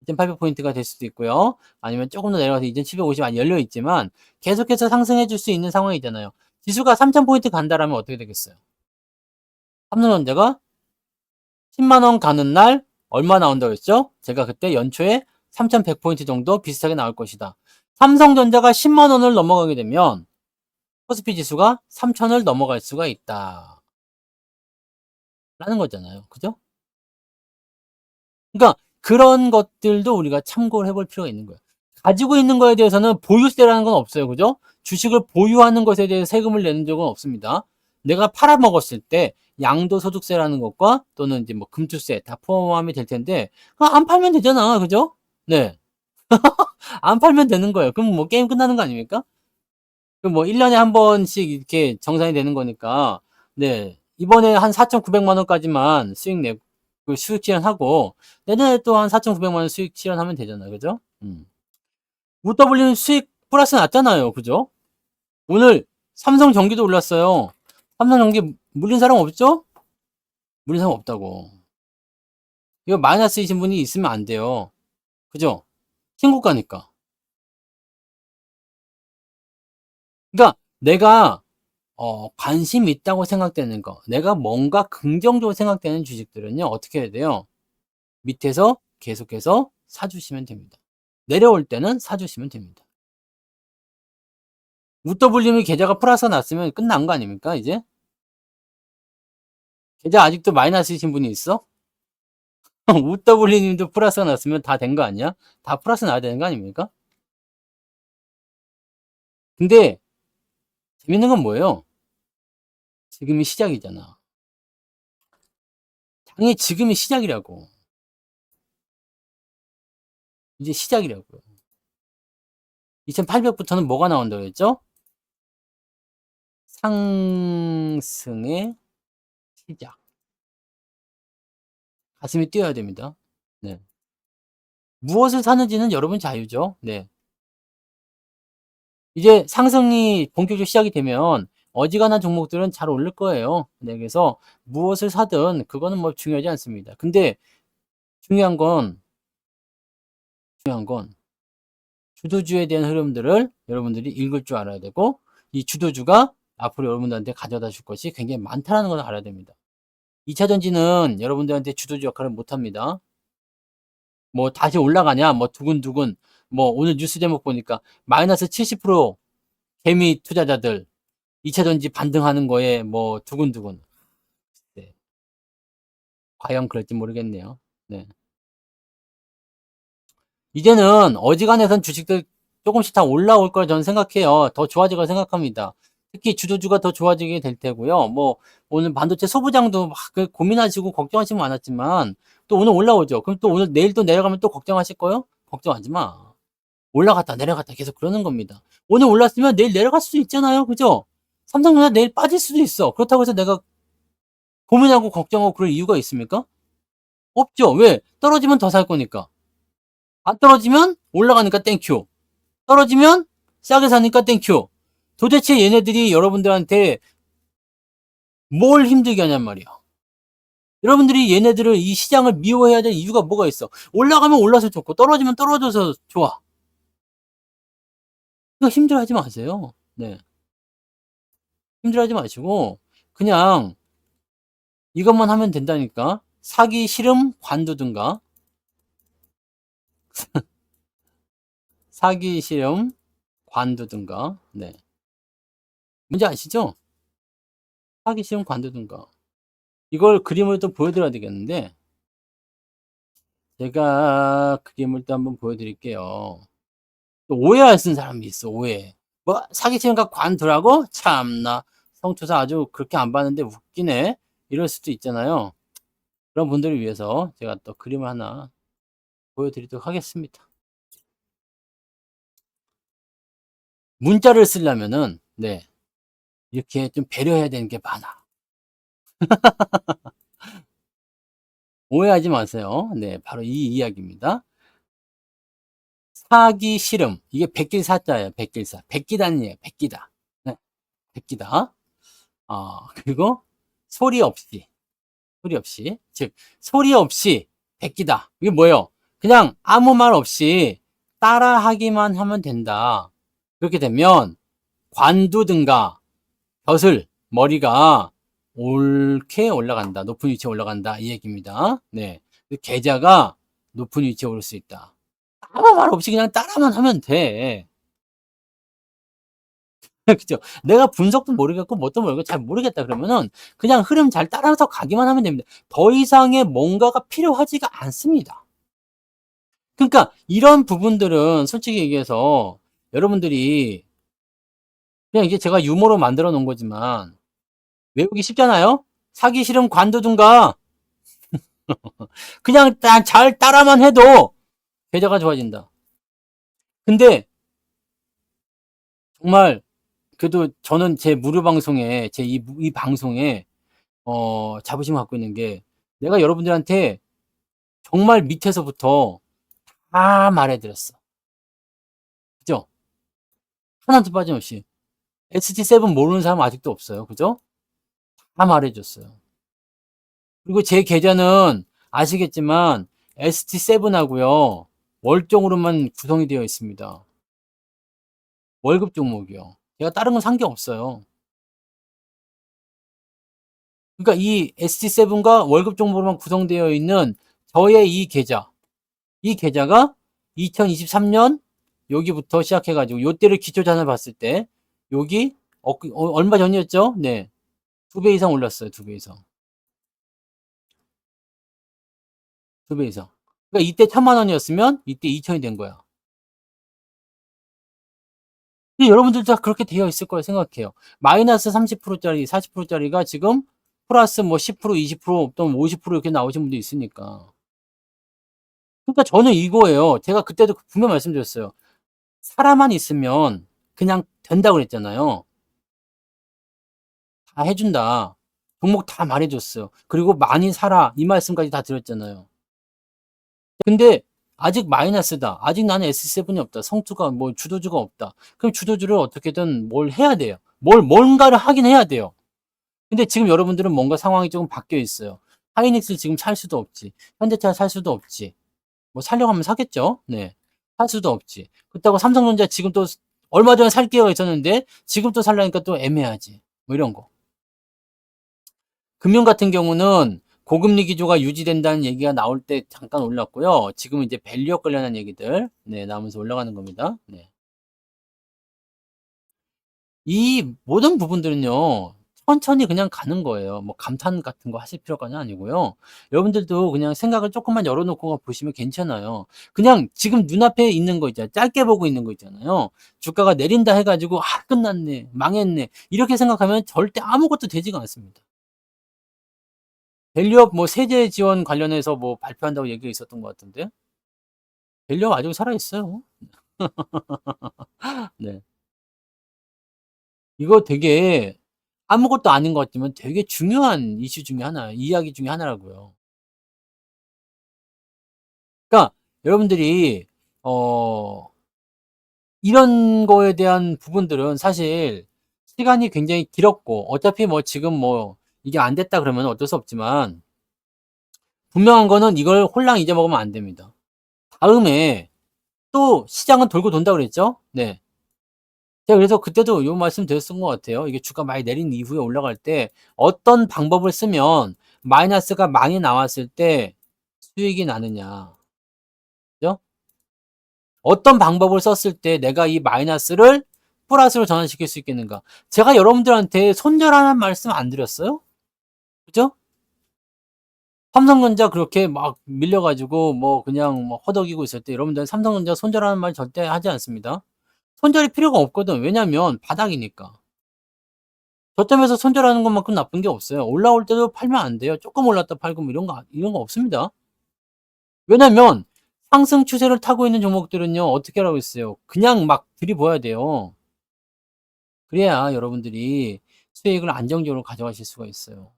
2,800포인트가 될 수도 있고요. 아니면 조금 더 내려가서 2,750 많이 열려 있지만 계속해서 상승해 줄 수 있는 상황이잖아요. 지수가 3,000포인트 간다라면 어떻게 되겠어요? 삼성전자가 10만 원 가는 날 얼마 나온다고 했죠? 제가 그때 연초에 3,100포인트 정도 비슷하게 나올 것이다. 삼성전자가 10만 원을 넘어가게 되면 코스피 지수가 3,000을 넘어갈 수가 있다. 라는 거잖아요. 그죠? 그러니까 그런 것들도 우리가 참고를 해볼 필요가 있는 거예요. 가지고 있는 거에 대해서는 보유세라는 건 없어요. 그죠? 주식을 보유하는 것에 대해 세금을 내는 적은 없습니다. 내가 팔아먹었을 때 양도소득세라는 것과 또는 이제 뭐 금투세 다 포함이 될 텐데 안 팔면 되잖아. 그죠? 네. 안 팔면 되는 거예요. 그럼 뭐 게임 끝나는 거 아닙니까? 그럼 뭐 1년에 한 번씩 이렇게 정산이 되는 거니까 네. 이번에 한 4,900만 원까지만 수익 그 수익 실현하고 내년에 또 한 4,900만 원 수익 실현하면 되잖아요. 그죠? UW는 수익 플러스 났잖아요. 그죠? 오늘 삼성전기도 올랐어요. 삼성전기 물린 사람 없죠? 물린 사람 없다고. 이거 마이너스이신 분이 있으면 안 돼요. 그죠? 신고가니까. 그러니까 내가 관심 있다고 생각되는 거, 내가 뭔가 긍정적으로 생각되는 주식들은요, 어떻게 해야 돼요? 밑에서 계속해서 사주시면 됩니다. 내려올 때는 사주시면 됩니다. UW님이 계좌가 플러스 났으면 끝난 거 아닙니까, 이제? 계좌 아직도 마이너스이신 분이 있어? 우더블리 님도 플러스가 났으면 다 된 거 아니야? 다 플러스 나야 되는 거 아닙니까? 근데 재밌는 건 뭐예요? 지금이 시작이잖아. 장이 지금이 시작이라고. 이제 시작이라고요. 2800부터는 뭐가 나온다고 했죠? 상승의 시작. 가슴이 뛰어야 됩니다. 네. 무엇을 사는지는 여러분 자유죠. 네. 이제 상승이 본격적으로 시작이 되면 어지간한 종목들은 잘 오를 거예요. 네. 그래서 무엇을 사든 그거는 뭐 중요하지 않습니다. 근데 중요한 건 주도주에 대한 흐름들을 여러분들이 읽을 줄 알아야 되고, 이 주도주가 앞으로 여러분들한테 가져다 줄 것이 굉장히 많다는 걸 알아야 됩니다. 2차 전지는 여러분들한테 주도주 역할을 못 합니다. 뭐 다시 올라가냐, 뭐 두근두근, 뭐 오늘 뉴스 제목 보니까 마이너스 70% 개미 투자자들 2차 전지 반등하는 거에 뭐 두근두근. 네. 과연 그럴지 모르겠네요. 네. 이제는 어지간해선 주식들 조금씩 다 올라올 걸 저는 생각해요. 더 좋아질 걸 생각합니다. 특히 주도주가 더 좋아지게 될 테고요. 뭐 오늘 반도체 소부장도 막 고민하시고 걱정하시면 많았지만 또 오늘 올라오죠. 그럼 또 오늘 내일 또 내려가면 또 걱정하실 거예요? 걱정하지 마. 올라갔다 내려갔다 계속 그러는 겁니다. 오늘 올랐으면 내일 내려갈 수도 있잖아요. 그죠? 삼성전자 내일 빠질 수도 있어. 그렇다고 해서 내가 고민하고 걱정하고 그럴 이유가 있습니까? 없죠. 왜? 떨어지면 더 살 거니까. 안 떨어지면 올라가니까 땡큐. 떨어지면 싸게 사니까 땡큐. 도대체 얘네들이 여러분들한테 뭘 힘들게 하냔 말이야. 여러분들이 얘네들을 이 시장을 미워해야 될 이유가 뭐가 있어? 올라가면 올라서 좋고 떨어지면 떨어져서 좋아. 이거 힘들어하지 마세요. 네. 힘들어하지 마시고 그냥 이것만 하면 된다니까. 사기 싫음 관두든가. 사기 싫음 관두든가. 네. 뭔지 아시죠? 사기 싫음 관두든가. 이걸 그림을 또 보여드려야 되겠는데 제가 그림을 또 한번 보여드릴게요. 또 오해할 쓴 사람이 있어. 오해. 뭐 사기치는 각 관두라고? 참나 성투사 아주 그렇게 안 봤는데 웃기네. 이럴 수도 있잖아요. 그런 분들을 위해서 제가 또 그림을 하나 보여드리도록 하겠습니다. 문자를 쓰려면은 네 이렇게 좀 배려해야 되는 게 많아. 오해하지 마세요. 네, 바로 이 이야기입니다. 사기 싫음. 이게 백길사자예요. 백길사. 백기단이에요. 백기다. 네, 백기다. 그리고 소리 없이. 소리 없이. 즉, 소리 없이 베끼다. 이게 뭐예요? 그냥 아무 말 없이 따라하기만 하면 된다. 그렇게 되면 관두든가 벼슬, 머리가 옳게 올라간다. 높은 위치에 올라간다. 이 얘기입니다. 네. 계좌가 높은 위치에 오를 수 있다. 아무 말 없이 그냥 따라만 하면 돼. 그죠? 내가 분석도 모르겠고 뭣도 모르겠고 잘 모르겠다 그러면은 그냥 흐름 잘 따라서 가기만 하면 됩니다. 더 이상의 뭔가가 필요하지가 않습니다. 그러니까 이런 부분들은 솔직히 얘기해서 여러분들이 그냥 이게 제가 유머로 만들어 놓은 거지만 외우기 쉽잖아요? 사기 싫으면 관두든가 그냥 잘 따라만 해도 계좌가 좋아진다. 근데 정말 그래도 저는 제 무료 방송에 제 이 방송에 자부심을 갖고 있는 게 내가 여러분들한테 정말 밑에서부터 다 말해드렸어. 그죠? 하나도 빠짐없이. ST7 모르는 사람 아직도 없어요. 그죠? 다 말해줬어요. 그리고 제 계좌는 아시겠지만 ST7하고요. 월종으로만 구성이 되어 있습니다. 월급 종목이요. 제가 다른 건 산 게 없어요. 그러니까 이 ST7과 월급 종목으로만 구성되어 있는 저의 이 계좌가 2023년 여기부터 시작해가지고 요때를 기초자산을 봤을 때 여기 얼마 전이었죠? 네, 2배 이상 올랐어요. 2배 이상. 두 배 이상. 그러니까 이때 1,000만 원이었으면 이때 2,000이 된 거야. 근데 여러분들도 다 그렇게 되어 있을 거라 생각해요. 마이너스 30% 짜리 40% 짜리가 지금 플러스 뭐 10% 20% 또는 50% 이렇게 나오신 분도 있으니까. 그러니까 저는 이거예요. 제가 그때도 분명히 말씀드렸어요. "사람만 있으면 그냥 된다." 그랬잖아요. "다 해 준다. 종목 다 말해 줬어요. 그리고 많이 사라." 이 말씀까지 다 드렸잖아요. 근데 아직 마이너스다. 아직 나는 S7이 없다. 성투가 뭐 주도주가 없다. 그럼 주도주를 어떻게든 뭘 해야 돼요. 뭔가를 하긴 해야 돼요. 근데 지금 여러분들은 뭔가 상황이 조금 바뀌어 있어요. 하이닉스를 지금 살 수도 없지. 현대차를 살 수도 없지. 뭐 사려고 하면 사겠죠. 네. 살 수도 없지. 그렇다고 삼성전자 지금 또 얼마 전에 살 기회가 있었는데 지금 또 살라니까 또 애매하지. 뭐 이런 거. 금융 같은 경우는 고금리 기조가 유지된다는 얘기가 나올 때 잠깐 올랐고요. 지금은 이제 밸류업 관련한 얘기들 나오면서 올라가는 겁니다. 네. 이 모든 부분들은요. 천천히 그냥 가는 거예요. 뭐 감탄 같은 거 하실 필요까지는 아니고요. 여러분들도 그냥 생각을 쪼끔만 열어 놓고 보시면 괜찮아요. 그냥 지금 눈앞에 있는 거 있잖아요. 짧게 보고 있는 거 있잖아요. 주가가 내린다 해 가지고 '아 끝났네. 망했네.' 이렇게 생각하면 절대 아무것도 되지가 않습니다. 밸류업 뭐 세제 지원 관련해서 뭐 발표한다고 얘기가 있었던 것 같은데 밸류업 아직 살아 있어요. 네. 이거 되게 아무것도 아닌 것 같지만 되게 중요한 이슈 중에 하나 이야기 중에 하나라고요. 그러니까 여러분들이 어 이런 거에 대한 부분들은 사실 시간이 굉장히 길었고 어차피 뭐 지금 뭐 이게 안 됐다 그러면 어쩔 수 없지만 분명한 거는 이걸 홀랑 잊어먹으면 안 됩니다. 다음에 또 시장은 돌고 돈다 그랬죠? 네. 제가 그래서 그때도 요 말씀 드렸던 것 같아요. 이게 주가 많이 내린 이후에 올라갈 때 어떤 방법을 쓰면 마이너스가 많이 나왔을 때 수익이 나느냐. 그죠? 어떤 방법을 썼을 때 내가 이 마이너스를 플러스로 전환시킬 수 있겠는가. 제가 여러분들한테 손절하라는 말씀 안 드렸어요? 그죠? 삼성전자 그렇게 막 밀려 가지고 뭐 그냥 뭐 허덕이고 있을 때 여러분들은 삼성전자 손절하는 말 절대 하지 않습니다. 손절이 필요가 없거든. 왜냐면 바닥이니까. 저점에서 손절하는 것만큼 나쁜 게 없어요. 올라올 때도 팔면 안 돼요. 쪼끔 올랐다 팔고 뭐 이런 거 없습니다. 왜냐면 상승 추세를 타고 있는 종목들은요. 어떻게 하라고 했어요. 그냥 막 들이부어야 돼요. 그래야 여러분들이 수익을 안정적으로 가져가실 수가 있어요.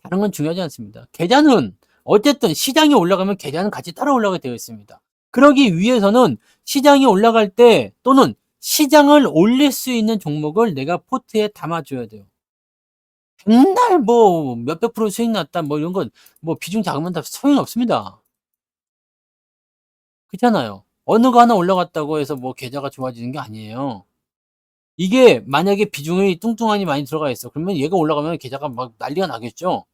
다른 건 중요하지 않습니다. 계좌는 어쨌든 시장이 올라가면 계좌는 같이 따라 올라가게 되어 있습니다. 그러기 위해서는 시장이 올라갈 때 또는 시장을 올릴 수 있는 종목을 내가 포트에 담아 줘야 돼요. 맨날 뭐 몇백 프로 수익 났다 뭐 이런 건 뭐 비중 작으면 다 소용이 없습니다. 그렇잖아요. 어느 거 하나 올라갔다고 해서 뭐 계좌가 좋아지는 게 아니에요. 이게 만약에 비중이 뚱뚱하니 많이 들어가 있어. 그러면 얘가 올라가면 계좌가 막 난리가 나겠죠.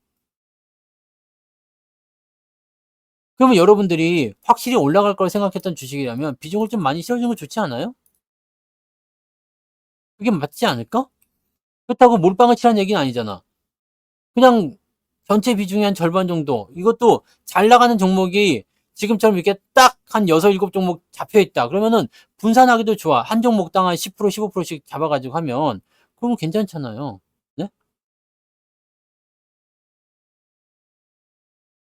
그러면 여러분들이 확실히 올라갈 걸 생각했던 주식이라면 비중을 좀 많이 실어주는 거 좋지 않아요? 그게 맞지 않을까? 그렇다고 몰빵을 치라는 얘기는 아니잖아. 그냥 전체 비중의 한 절반 정도. 이것도 잘 나가는 종목이 지금처럼 이렇게 딱 한 6-7 종목 잡혀 있다. 그러면은 분산하기도 좋아. 한 종목당 한 10% 15%씩 잡아 가지고 하면 그러면 괜찮잖아요. 네?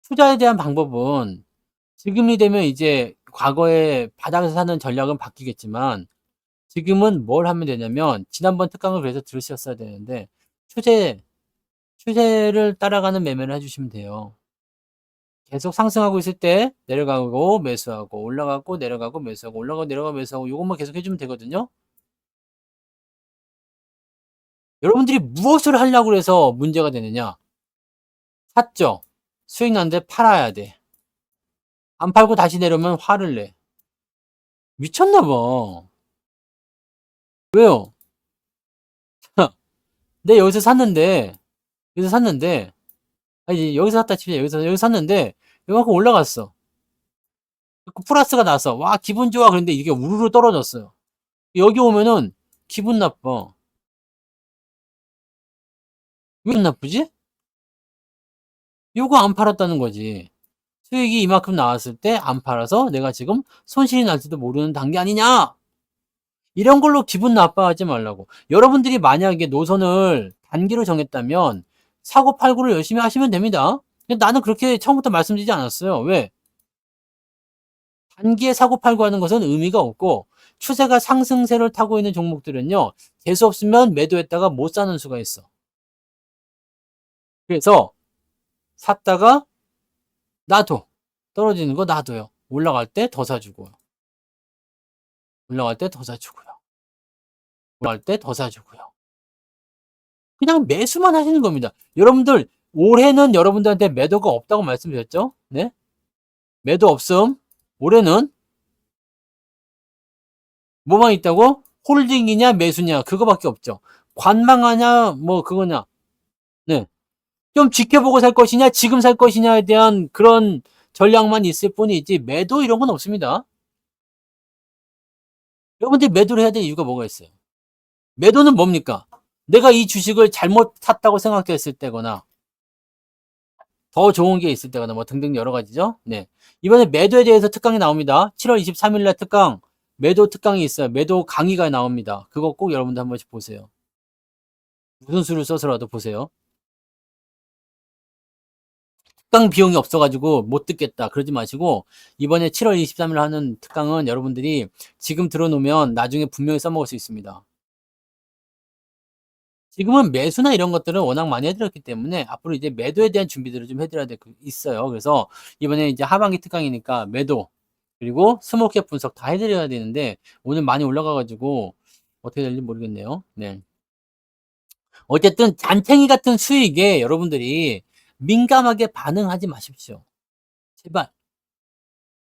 투자에 대한 방법은 지금이 되면 이제 과거에 바닥에서 사는 전략은 바뀌겠지만 지금은 뭘 하면 되냐면 지난번 특강을 그래서 들으셨어야 되는데 추세 추세를 따라가는 매매를 해 주시면 돼요. 계속 상승하고 있을 때 내려가고 매수하고 올라가고 내려가고 매수하고 올라가고 내려가고 매수하고 요것만 계속 해 주면 되거든요. 여러분들이 무엇을 하려고 그래서 문제가 되느냐? 샀죠. 수익 났는데 팔아야 돼. 안 팔고 다시 내려오면 화를 내. 미쳤나 봐. 왜요? 내가 여기서 샀는데 아니 여기서 샀다 치자. 여기서 샀는데 요만큼 올라갔어. 그 플러스가 나서 와 기분 좋아 그랬는데 이게 우르르 떨어졌어요. 여기 오면은 기분 나빠. 왜 기분 나쁘지? 요거 안 팔았다는 거지. 수익이 이만큼 나왔을 때 안 팔아서 내가 지금 손실이 날지도 모르는 단계 아니냐. 이런 걸로 기분 나빠하지 말라고. 여러분들이 만약에 노선을 단기로 정했다면 사고 팔고를 열심히 하시면 됩니다. 근데 나는 그렇게 처음부터 말씀드리지 않았어요. 왜? 단기에 사고 팔고 하는 것은 의미가 없고, 추세가 상승세를 타고 있는 종목들은요, 재수 없으면 매도했다가 못 사는 수가 있어. 그래서 샀다가 놔둬. 떨어지는 거 놔둬요. 올라갈 때 더 사주고, 올라갈 때 더 사주고요. 올라갈 때 더 사주고요. 그냥 매수만 하시는 겁니다. 여러분들, 올해는 여러분들한테 매도가 없다고 말씀드렸죠? 네? 매도 없음. 올해는 뭐만 있다고? 홀딩이냐 매수냐 그거밖에 없죠. 관망하냐 뭐 그거냐. 네. 좀 지켜보고 살 것이냐 지금 살 것이냐에 대한 그런 전략만 있을 뿐이지 매도 이런 건 없습니다. 여러분들이 매도를 해야 될 이유가 뭐가 있어요? 매도는 뭡니까? 내가 이 주식을 잘못 샀다고 생각했을 때거나 더 좋은 게 있을 때거나 뭐 등등 여러 가지죠. 네. 이번에 매도에 대해서 특강이 나옵니다. 7월 23일 날 특강, 매도 특강이 있어요. 매도 강의가 나옵니다. 그거 꼭 여러분들 한 번씩 보세요. 무슨 수를 써서라도 보세요. 특강 비용이 없어가지고 못 듣겠다 그러지 마시고, 이번에 7월 23일 하는 특강은 여러분들이 지금 들어놓으면 나중에 분명히 써먹을 수 있습니다. 지금은 매수나 이런 것들은 워낙 많이 해드렸기 때문에 앞으로 이제 매도에 대한 준비들을 좀 해드려야 될 있어요. 그래서 이번에 이제 하반기 특강이니까 매도 그리고 스몰캡 분석 다 해드려야 되는데 오늘 많이 올라가가지고 어떻게 될지 모르겠네요. 네. 어쨌든 잔챙이 같은 수익에 여러분들이 민감하게 반응하지 마십시오. 제발.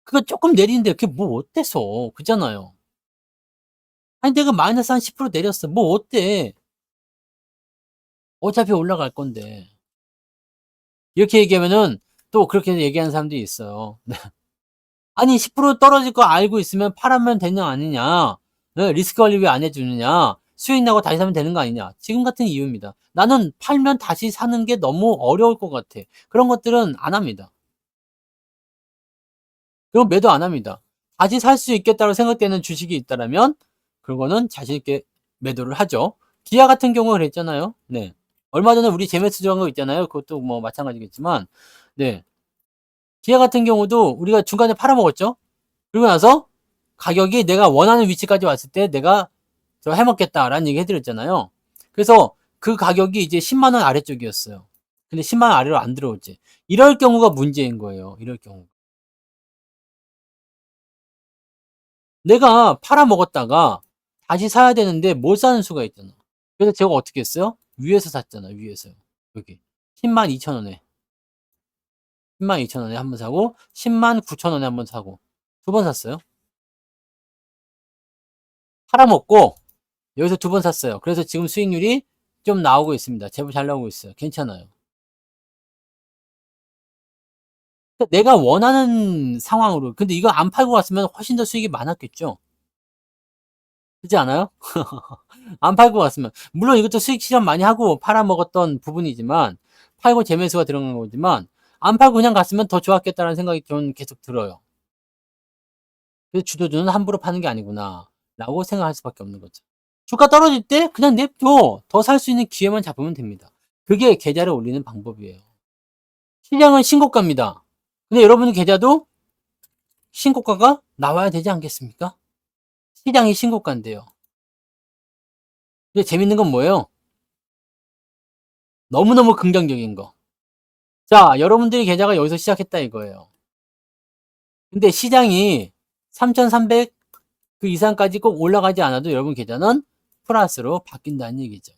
그거 조금 내리는데 그게 뭐 어때서? 그잖아요. 아니 내가 마이너스 한 10% 내렸어. 뭐 어때? 어차피 올라갈 건데. 이렇게 얘기하면은 또 그렇게 얘기하는 사람들이 있어요. 아니 10% 떨어질 거 알고 있으면 팔으면 되냐 아니냐. 네, 리스크 관리 왜 안 해주느냐. 수익 나고 다시 사면 되는 거 아니냐. 지금 같은 이유입니다. 나는 팔면 다시 사는 게 너무 어려울 것 같아. 그런 것들은 안 합니다. 그럼 매도 안 합니다. 다시 살 수 있겠다고 생각되는 주식이 있다라면 그거는 자신 있게 매도를 하죠. 기아 같은 경우 그랬잖아요. 네. 얼마 전에 우리 제메스 들어간 거 있잖아요. 그것도 뭐 마찬가지겠지만, 네. 기아 같은 경우도 우리가 중간에 팔아먹었죠. 그리고 나서 가격이 내가 원하는 위치까지 왔을 때 내가 저 해먹겠다라는 얘기 해드렸잖아요. 그래서 그 가격이 이제 10만 원 아래쪽이었어요. 근데 10만 원 아래로 안 들어오지. 이럴 경우가 문제인 거예요. 이럴 경우. 내가 팔아먹었다가 다시 사야 되는데 못 사는 수가 있잖아. 그래서 제가 어떻게 했어요? 위에서 샀잖아. 위에서요. 여기 10만 2천 원에 10만 2천 원에 한 번 사고 10만 9천 원에 한 번 사고 두 번 샀어요. 팔아먹고 여기서 두 번 샀어요. 그래서 지금 수익률이 좀 나오고 있습니다. 제법 잘 나오고 있어요. 괜찮아요. 그러니까 내가 원하는 상황으로. 근데 이거 안 팔고 갔으면 훨씬 더 수익이 많았겠죠. 그렇지 않아요? 안 팔고 갔으면. 물론 이것도 수익 실현 많이 하고 팔아먹었던 부분이지만, 팔고 재매수가 들어간 거지만, 안 팔고 그냥 갔으면 더 좋았겠다는 생각이 저는 계속 들어요. 그래서 주도주는 함부로 파는 게 아니구나 라고 생각할 수밖에 없는 거죠. 주가 떨어질 때 그냥 냅둬. 더 살 수 있는 기회만 잡으면 됩니다. 그게 계좌를 올리는 방법이에요. 시장은 신고가입니다. 근데 여러분의 계좌도 신고가가 나와야 되지 않겠습니까? 시장이 신고가인데요. 근데 재밌는 건 뭐예요? 너무너무 긍정적인 거. 자, 여러분들의 계좌가 여기서 시작했다 이거예요. 근데 시장이 3,300 그 이상까지 꼭 올라가지 않아도 여러분 계좌는 플러스로 바뀐다는 얘기죠.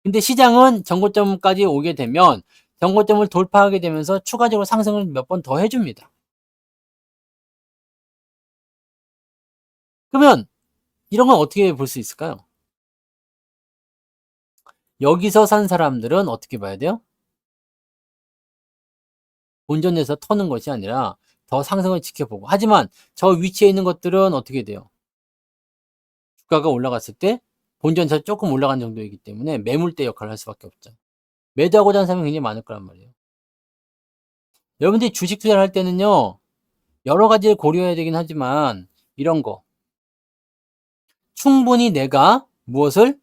근데 시장은 정고점까지 오게 되면 정고점을 돌파하게 되면서 추가적으로 상승을 몇 번 더 해줍니다. 그러면 이런 건 어떻게 볼 수 있을까요? 여기서 산 사람들은 어떻게 봐야 돼요? 본전에서 터는 것이 아니라 더 상승을 지켜보고. 하지만 저 위치에 있는 것들은 어떻게 돼요? 주가가 올라갔을 때 본전에서 조금 올라간 정도이기 때문에 매물대 역할을 할 수밖에 없죠. 매도하고자 하는 사람이 굉장히 많을 거란 말이에요. 여러분들이 주식 투자를 할 때는요, 여러 가지를 고려해야 되긴 하지만, 이런 거. 충분히 내가 무엇을?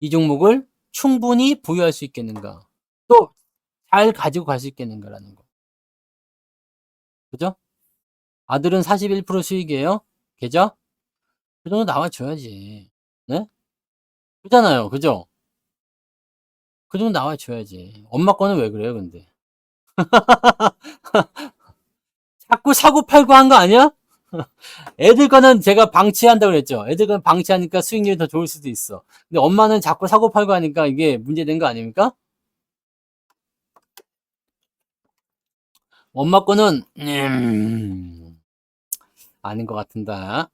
이 종목을 충분히 보유할 수 있겠는가. 또, 잘 가지고 갈 수 있겠는가라는 거. 그죠? 아들은 41% 수익이에요. 계좌? 그 정도 나와줘야지. 네? 그잖아요. 그죠? 그 정도 나와줘야지. 엄마 거는 왜 그래요, 근데? 자꾸 사고 팔고 한 거 아니야? 애들 거는 제가 방치한다고 그랬죠. 애들 거는 방치하니까 수익률이 더 좋을 수도 있어. 근데 엄마는 자꾸 사고 팔고 하니까 이게 문제된 거 아닙니까? 엄마 거는, 아닌 것 같은다.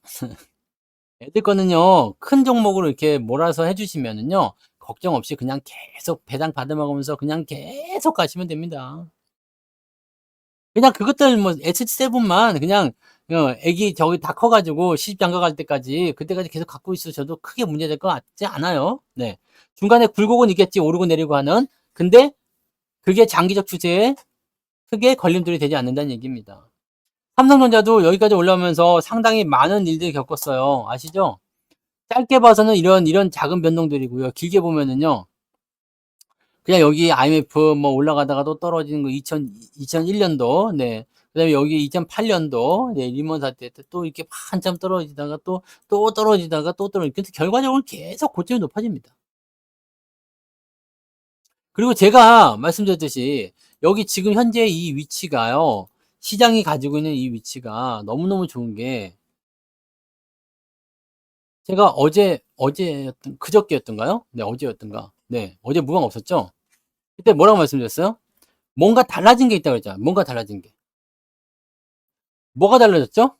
애들 거는요, 큰 종목으로 이렇게 몰아서 해주시면은요, 걱정 없이 그냥 계속 배당 받아먹으면서 그냥 계속 가시면 됩니다. 그냥 그것들 뭐 ST7만 그냥 애기 저기 다 커가지고 시집 장가 갈 때까지 그때까지 계속 갖고 있으셔도 크게 문제될 것 같지 않아요. 네. 중간에 굴곡은 있겠지. 오르고 내리고 하는. 근데 그게 장기적 추세에 크게 걸림돌이 되지 않는다는 얘기입니다. 삼성전자도 여기까지 올라오면서 상당히 많은 일들을 겪었어요. 아시죠? 짧게 봐서는 이런 작은 변동들이고요. 길게 보면은요. 그냥 여기 IMF 뭐 올라가다가 또 떨어지는 거 2001년도, 네. 그 다음에 여기 2008년도, 네, 리먼 사태 때 또 이렇게 한참 떨어지다가 또 떨어지다가 또 떨어지고, 근데 결과적으로 계속 고점이 높아집니다. 그리고 제가 말씀드렸듯이, 여기 지금 현재 이 위치가요, 시장이 가지고 있는 이 위치가 너무너무 좋은 게, 제가 그저께였던가요? 네, 어제였던가. 네, 어제 무방 없었죠? 그때 뭐라고 말씀드렸어요? 뭔가 달라진 게 있다고 그랬잖아요. 뭔가 달라진 게. 뭐가 달라졌죠?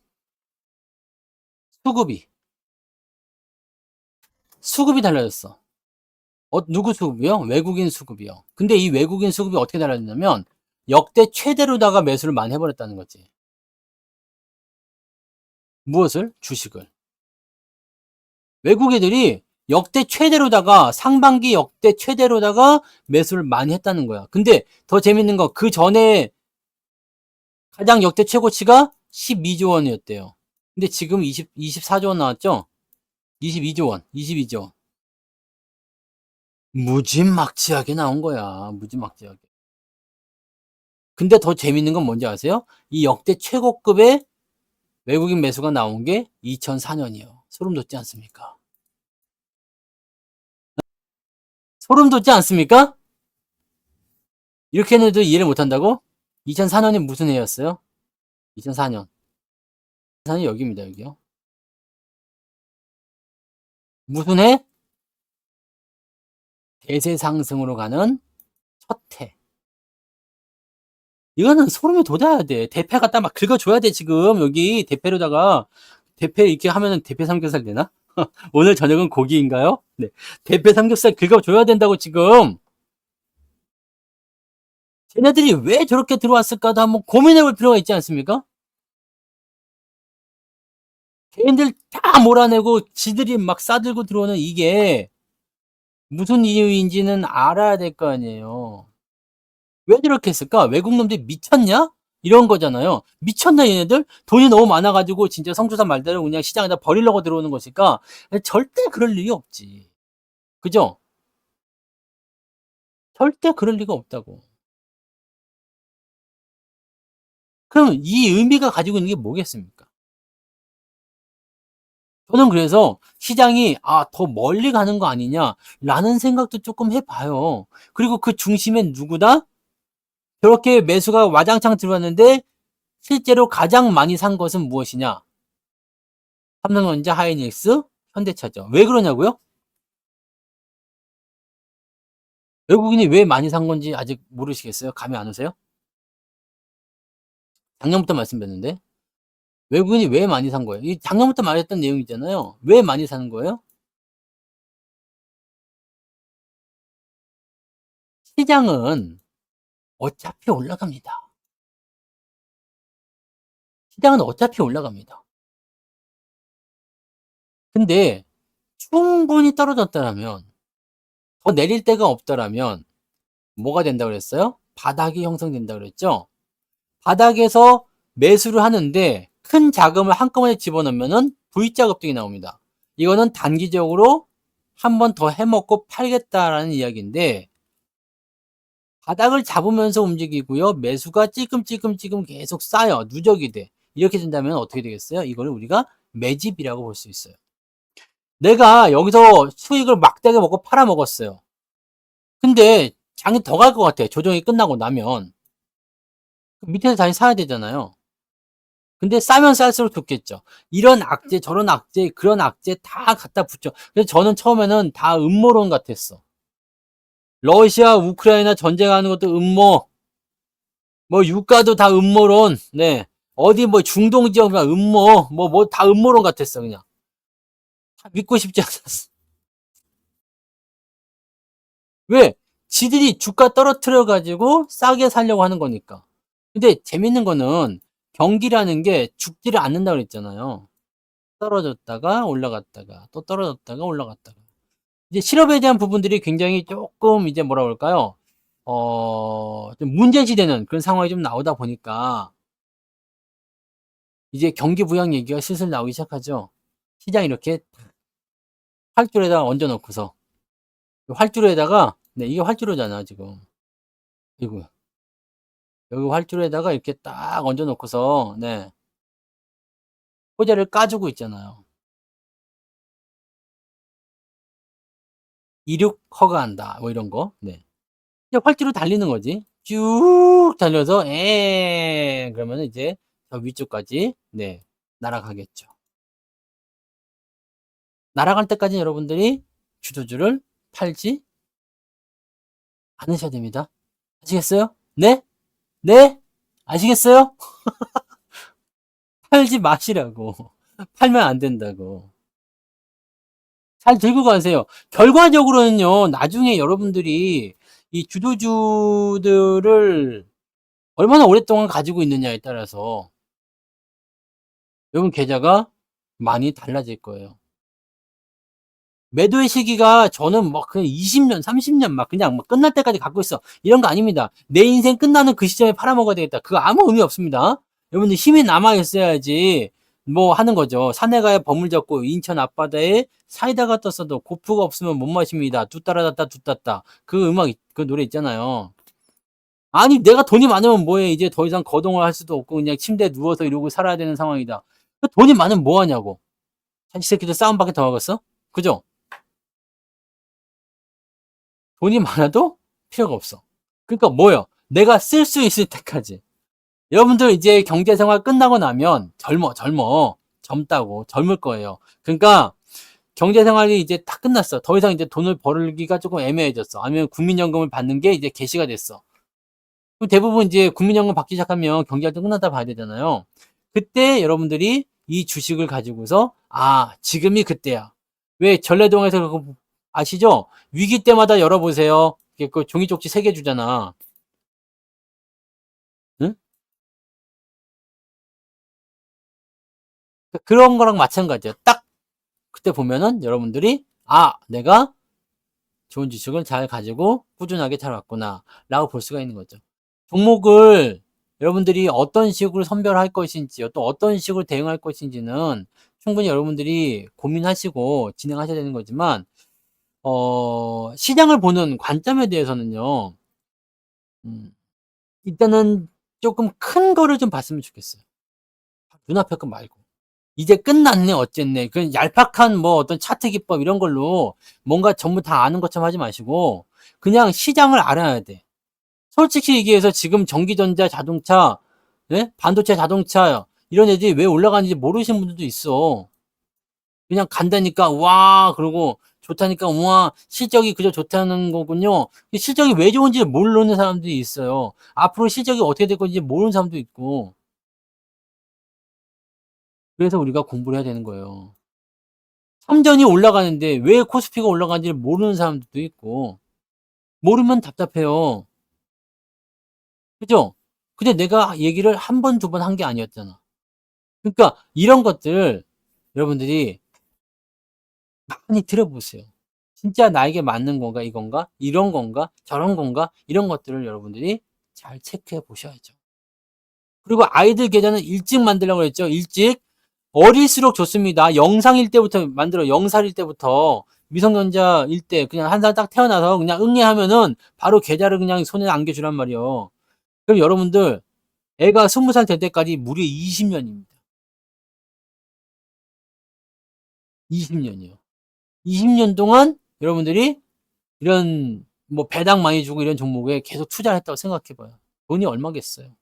수급이. 수급이 달라졌어. 누구 수급이요? 외국인 수급이요. 근데 이 외국인 수급이 어떻게 달라졌냐면 역대 최대로다가 매수를 많이 해버렸다는 거지. 무엇을? 주식을. 외국 애들이 역대 최대로다가 상반기 역대 최대로다가 매수를 많이 했다는 거야. 근데 더 재밌는 거 그 전에 가장 역대 최고치가 12조 원이었대요. 근데 지금 24조 원 나왔죠? 22조 원, 22조 원. 무지막지하게 나온 거야. 무지막지하게. 근데 더 재밌는 건 뭔지 아세요? 이 역대 최고급의 외국인 매수가 나온 게 2004년이요. 소름 돋지 않습니까? 소름 돋지 않습니까? 이렇게 해도 이해를 못 한다고? 2004년이 무슨 해였어요? 2004년. 2004년이 여기입니다, 여기요. 무슨 해? 대세 상승으로 가는 첫 해. 이거는 소름이 돋아야 돼. 대패 갖다 막 긁어줘야 돼, 지금. 여기 대패로다가. 대패 이렇게 하면은 대패 삼겹살 되나? 오늘 저녁은 고기인가요? 네. 대패 삼겹살 긁어줘야 된다고, 지금. 쟤네들이 왜 저렇게 들어왔을까도 한번 고민해 볼 필요가 있지 않습니까? 걔네들 다 몰아내고 지들이 막 싸들고 들어오는 이게 무슨 이유인지는 알아야 될 거 아니에요. 왜 저렇게 했을까? 외국 놈들이 미쳤냐? 이런 거잖아요. 미쳤나 얘네들? 돈이 너무 많아가지고 진짜 성주산 말대로 그냥 시장에다 버리려고 들어오는 것일까? 절대 그럴 일이 없지. 그죠? 절대 그럴 리가 없다고. 그럼 이 의미가 가지고 있는 게 뭐겠습니까? 저는 그래서 시장이 더 멀리 가는 거 아니냐라는 생각도 조금 해봐요. 그리고 그 중심엔 누구다? 저렇게 매수가 와장창 들어왔는데 실제로 가장 많이 산 것은 무엇이냐? 삼성전자, 하이닉스, 현대차죠. 왜 그러냐고요? 외국인이 왜 많이 산 건지 아직 모르시겠어요? 감이 안 오세요? 작년부터 말씀드렸는데 외국인이 왜 많이 산 거예요? 이 작년부터 말했던 내용이잖아요. 왜 많이 사는 거예요? 시장은 어차피 올라갑니다. 시장은 어차피 올라갑니다. 근데 충분히 떨어졌다라면 더 내릴 데가 없다라면 뭐가 된다고 그랬어요? 바닥이 형성된다 그랬죠. 바닥에서 매수를 하는데 큰 자금을 한꺼번에 집어넣으면은 V자 급등이 나옵니다. 이거는 단기적으로 한 번 더 해먹고 팔겠다라는 이야기인데, 바닥을 잡으면서 움직이고요. 매수가 찔끔찔끔찔끔 계속 쌓여 누적이 돼. 이렇게 된다면 어떻게 되겠어요? 이거를 우리가 매집이라고 볼 수 있어요. 내가 여기서 수익을 막대하게 먹고 팔아먹었어요. 근데 장이 더 갈 것 같아. 조정이 끝나고 나면. 밑에서 다시 사야 되잖아요. 근데 싸면 쌀수록 좋겠죠. 이런 악재, 저런 악재, 그런 악재 다 갖다 붙여. 그래서 저는 처음에는 다 음모론 같았어. 러시아, 우크라이나 전쟁하는 것도 음모, 뭐 유가도 다 음모론, 네. 어디 뭐 중동 지역가 음모, 뭐 다 음모론 같았어, 그냥. 다 믿고 싶지 않았어. 왜? 지들이 주가 떨어뜨려가지고 싸게 살려고 하는 거니까. 근데 재밌는 거는 경기라는 게 죽지를 않는다 그랬잖아요. 떨어졌다가 올라갔다가 또 떨어졌다가 올라갔다가. 이제 실업에 대한 부분들이 굉장히 조금 이제 뭐라 그럴까요? 좀 문제시되는 그런 상황이 좀 나오다 보니까 이제 경기 부양 얘기가 슬슬 나오기 시작하죠. 시장 이렇게 활주로에다가 얹어 놓고서 활주로에다가 네, 이게 활주로잖아 지금. 이거 여기 활주로에다가 이렇게 딱 얹어 놓고서 네, 호재를 까주고 있잖아요. 이륙 허가한다 뭐 이런 거. 네. 이제 활주로 달리는 거지. 쭉 달려서 그러면 이제 저 위쪽까지 네, 날아가겠죠. 날아갈 때까지 여러분들이 주도주를 팔지 않으셔야 됩니다. 아시겠어요? 네? 네? 아시겠어요? 팔지 마시라고. 팔면 안 된다고. 잘 들고 가세요. 결과적으로는요, 나중에 여러분들이 이 주도주들을 얼마나 오랫동안 가지고 있느냐에 따라서 여러분 계좌가 많이 달라질 거예요. 매도의 시기가 저는 뭐 그냥 20년, 30년 막 그냥 뭐 끝날 때까지 갖고 있어. 이런 거 아닙니다. 내 인생 끝나는 그 시점에 팔아먹어야 되겠다. 그거 아무 의미 없습니다. 여러분들 힘이 남아 있어야지 뭐 하는 거죠. 산에 가야 버물 잡고 인천 앞바다에 사이다가 떴어도 고프가 없으면 못 마십니다. 뚜따라다따 뚜따따. 그 음악, 그 노래 있잖아요. 아니 내가 돈이 많으면 뭐해. 이제 더 이상 거동을 할 수도 없고 그냥 침대에 누워서 이러고 살아야 되는 상황이다. 돈이 많으면 뭐 하냐고. 이 새끼들 싸움밖에 더 하겠어? 그죠? 돈이 많아도 필요가 없어. 그러니까 뭐예요? 내가 쓸 수 있을 때까지. 여러분들 이제 경제생활 끝나고 나면 젊다고 젊을 거예요. 그러니까 경제생활이 이제 다 끝났어. 더 이상 이제 돈을 벌기가 조금 애매해졌어. 아니면 국민연금을 받는 게 이제 개시가 됐어. 그럼 대부분 이제 국민연금 받기 시작하면 경제활동 끝났다 봐야 되잖아요. 그때 여러분들이 이 주식을 가지고서 지금이 그때야. 왜 전래동에서 그거 아시죠? 위기 때마다 열어보세요. 그 종이 쪽지 3개 주잖아. 응? 그런 거랑 마찬가지야. 딱 그때 보면은 여러분들이 내가 좋은 지식을 잘 가지고 꾸준하게 잘 왔구나 라고 볼 수가 있는 거죠. 종목을 여러분들이 어떤 식으로 선별할 것인지 또 어떤 식으로 대응할 것인지는 충분히 여러분들이 고민하시고 진행하셔야 되는 거지만 시장을 보는 관점에 대해서는요. 일단은 조금 큰 거를 좀 봤으면 좋겠어요. 눈앞에 거 말고. 이제 끝났네 어쨌네. 그 얄팍한 뭐 어떤 차트 기법 이런 걸로 뭔가 전부 다 아는 것처럼 하지 마시고 그냥 시장을 알아야 돼. 솔직히 얘기해서 지금 전기전자, 자동차, 예? 반도체 자동차 이런 애들이 왜 올라가는지 모르시는 분들도 있어. 그냥 간다니까 와 그러고 좋다니까 와 실적이 그저 좋다는 거군요. 실적이 왜 좋은지 모르는 사람들이 있어요. 앞으로 실적이 어떻게 될 건지 모르는 사람도 있고. 그래서 우리가 공부를 해야 되는 거예요. 삼전이 올라가는데 왜 코스피가 올라가는지를 모르는 사람들도 있고 모르면 답답해요. 그죠? 근데 내가 얘기를 한 번, 두 번 한 게 아니었잖아. 그러니까 이런 것들 여러분들이 많이 들어보세요. 진짜 나에게 맞는 건가 이건가? 이런 건가? 저런 건가? 이런 것들을 여러분들이 잘 체크해 보셔야죠. 그리고 아이들 계좌는 일찍 만들라고 그랬죠. 일찍. 어릴수록 좋습니다. 영상일 때부터 만들어. 0살일 때부터 미성년자일 때 그냥 1살 딱 태어나서 그냥 응애하면은 바로 계좌를 그냥 손에 안겨 주란 말이에요. 그럼 여러분들 애가 20살 될 때까지 무려 20년입니다. 20년이요. 20년 동안 여러분들이 이런 뭐 배당 많이 주고 이런 종목에 계속 투자를 했다고 생각해 봐요. 돈이 얼마겠어요.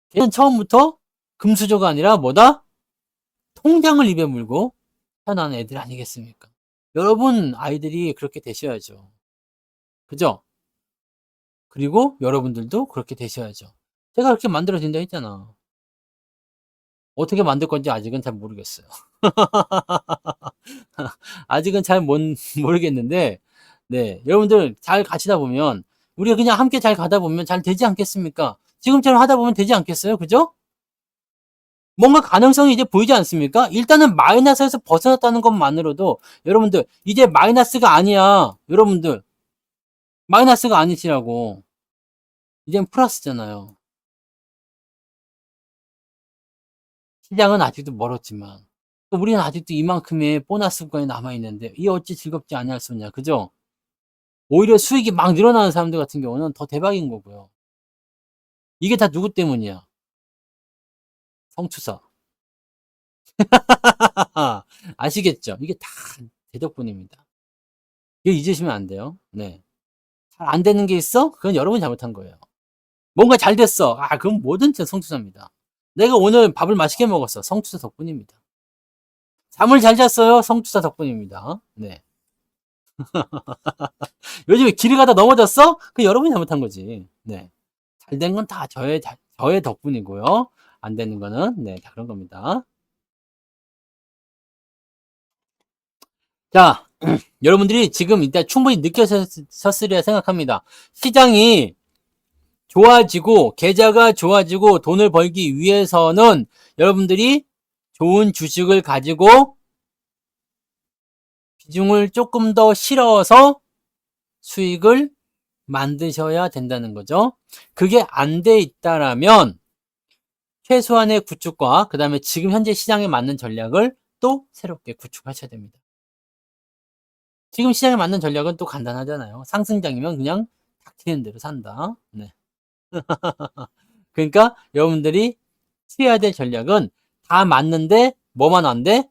걔는 처음부터 금수저가 아니라 뭐다? 통장을 입에 물고 태어난 애들 아니겠습니까? 여러분 아이들이 그렇게 되셔야죠. 그죠? 그리고 여러분들도 그렇게 되셔야죠. 제가 그렇게 만들어 준다 했잖아. 어떻게 만들 건지 아직은 잘 모르겠어요. 아직은 잘 모르겠는데, 네. 여러분들 잘 가시다 보면, 우리가 그냥 함께 잘 가다 보면 잘 되지 않겠습니까? 지금처럼 하다 보면 되지 않겠어요? 그죠? 뭔가 가능성이 이제 보이지 않습니까? 일단은 마이너스에서 벗어났다는 것만으로도 여러분들 이제 마이너스가 아니야. 여러분들 마이너스가 아니시라고. 이젠 플러스잖아요. 시장은 아직도 멀었지만 우리는 아직도 이만큼의 보너스 구간이 남아있는데 이 어찌 즐겁지 아니할 수 있냐. 그죠? 오히려 수익이 막 늘어나는 사람들 같은 경우는 더 대박인 거고요. 이게 다 누구 때문이야? 성추사. 아시겠죠? 이게 다 제 덕분입니다. 이거 잊으시면 안 돼요. 네. 잘 안 되는 게 있어? 그건 여러분이 잘못한 거예요. 뭔가 잘 됐어. 그럼 뭐든지 성투자입니다. 내가 오늘 밥을 맛있게 먹었어. 성투자 덕분입니다. 잠을 잘 잤어요. 성투자 덕분입니다. 네. 요즘에 길을 가다 넘어졌어? 그 여러분이 잘못한 거지. 네. 잘 된 건 다 저의 덕분이고요. 안 되는 거는, 네, 다 그런 겁니다. 자, 여러분들이 지금 이따 충분히 느껴졌으리라 생각합니다. 시장이 좋아지고 계좌가 좋아지고 돈을 벌기 위해서는 여러분들이 좋은 주식을 가지고 비중을 조금 더 실어서 수익을 만드셔야 된다는 거죠. 그게 안 돼 있다라면 최소한의 구축과 그 다음에 지금 현재 시장에 맞는 전략을 또 새롭게 구축하셔야 됩니다. 지금 시장에 맞는 전략은 또 간단하잖아요. 상승장이면 그냥 닥치는 대로 산다. 네. 그러니까 여러분들이 취해야 될 전략은 다 맞는데 뭐만 안 돼?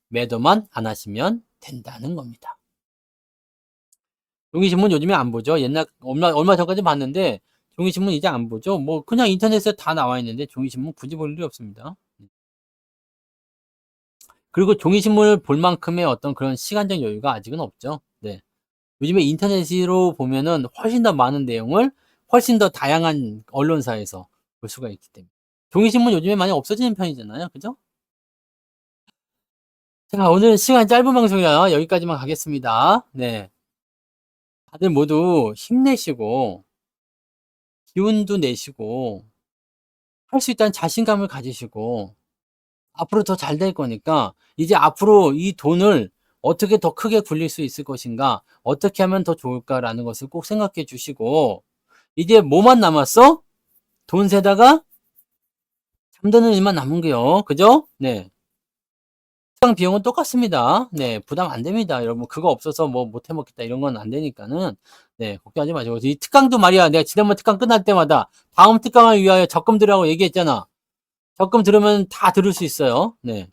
매도만 안 하시면 된다는 겁니다. 종이신문 요즘에 안 보죠. 옛날 얼마 전까지 봤는데 종이신문 이제 안 보죠. 뭐 그냥 인터넷에 다 나와 있는데 종이신문 굳이 볼 일이 없습니다. 그리고 종이신문을 볼 만큼의 어떤 그런 시간적 여유가 아직은 없죠. 네. 요즘에 인터넷으로 보면은 훨씬 더 많은 내용을 훨씬 더 다양한 언론사에서 볼 수가 있기 때문에. 종이신문 요즘에 많이 없어지는 편이잖아요. 그죠? 자, 오늘 시간 짧은 방송이라 여기까지만 가겠습니다. 네. 다들 모두 힘내시고, 기운도 내시고, 할 수 있다는 자신감을 가지시고, 앞으로 더 잘 될 거니까, 이제 앞으로 이 돈을 어떻게 더 크게 굴릴 수 있을 것인가, 어떻게 하면 더 좋을까라는 것을 꼭 생각해 주시고, 이제 뭐만 남았어? 돈 세다가 잠드는 일만 남은 게요. 그죠? 네. 시장 비용은 똑같습니다. 네. 부담 안 됩니다. 여러분, 그거 없어서 뭐 못 해 먹겠다 이런 건 안 되니까는, 네. 걱정하지 마시고. 이 특강도 말이야. 내가 지난번 특강 끝날 때마다 다음 특강을 위하여 적금 들으라고 얘기했잖아. 적금 들으면 다 들을 수 있어요. 네.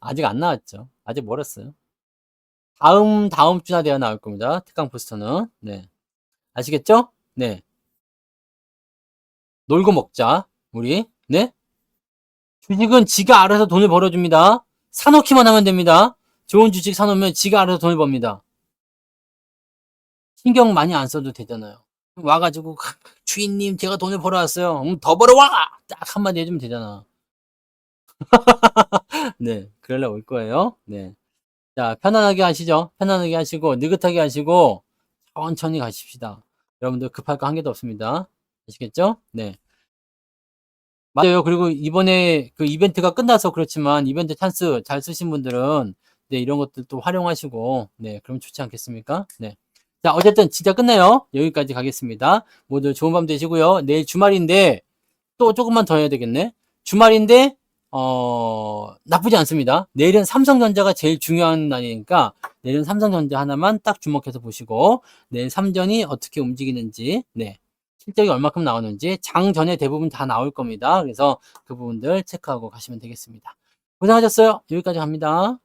아직 안 나왔죠. 아직 멀었어요. 다음 주나 돼야 나올 겁니다. 특강 부스터는. 네. 아시겠죠? 네. 놀고 먹자. 우리. 네. 주식은 지가 알아서 돈을 벌어줍니다. 사놓기만 하면 됩니다. 좋은 주식 사놓으면 지가 알아서 돈을 법니다. 신경 많이 안 써도 되잖아요. 와가지고 주인님 제가 돈을 벌어왔어요. 더 벌어와! 딱 한마디 해주면 되잖아. 네, 그러려고 올 거예요. 네. 자, 편안하게 하시죠. 편안하게 하시고 느긋하게 하시고 천천히 가십시다. 여러분들 급할 거 한 개도 없습니다. 아시겠죠? 네. 맞아요. 그리고 이번에 그 이벤트가 끝나서 그렇지만 이벤트 찬스 잘 쓰신 분들은 네, 이런 것들 또 활용하시고 네, 그럼 좋지 않겠습니까? 네. 자, 어쨌든 진짜 끝내요. 여기까지 가겠습니다. 모두 좋은 밤 되시고요. 내일 주말인데 또 조금만 더 해야 되겠네. 주말인데 나쁘지 않습니다. 내일은 삼성전자가 제일 중요한 날이니까 내일은 삼성전자 하나만 딱 주목해서 보시고 내일 삼전이 어떻게 움직이는지, 네, 실적이 얼마큼 나오는지 장 전에 대부분 다 나올 겁니다. 그래서 그 부분들 체크하고 가시면 되겠습니다. 고생하셨어요. 여기까지 갑니다.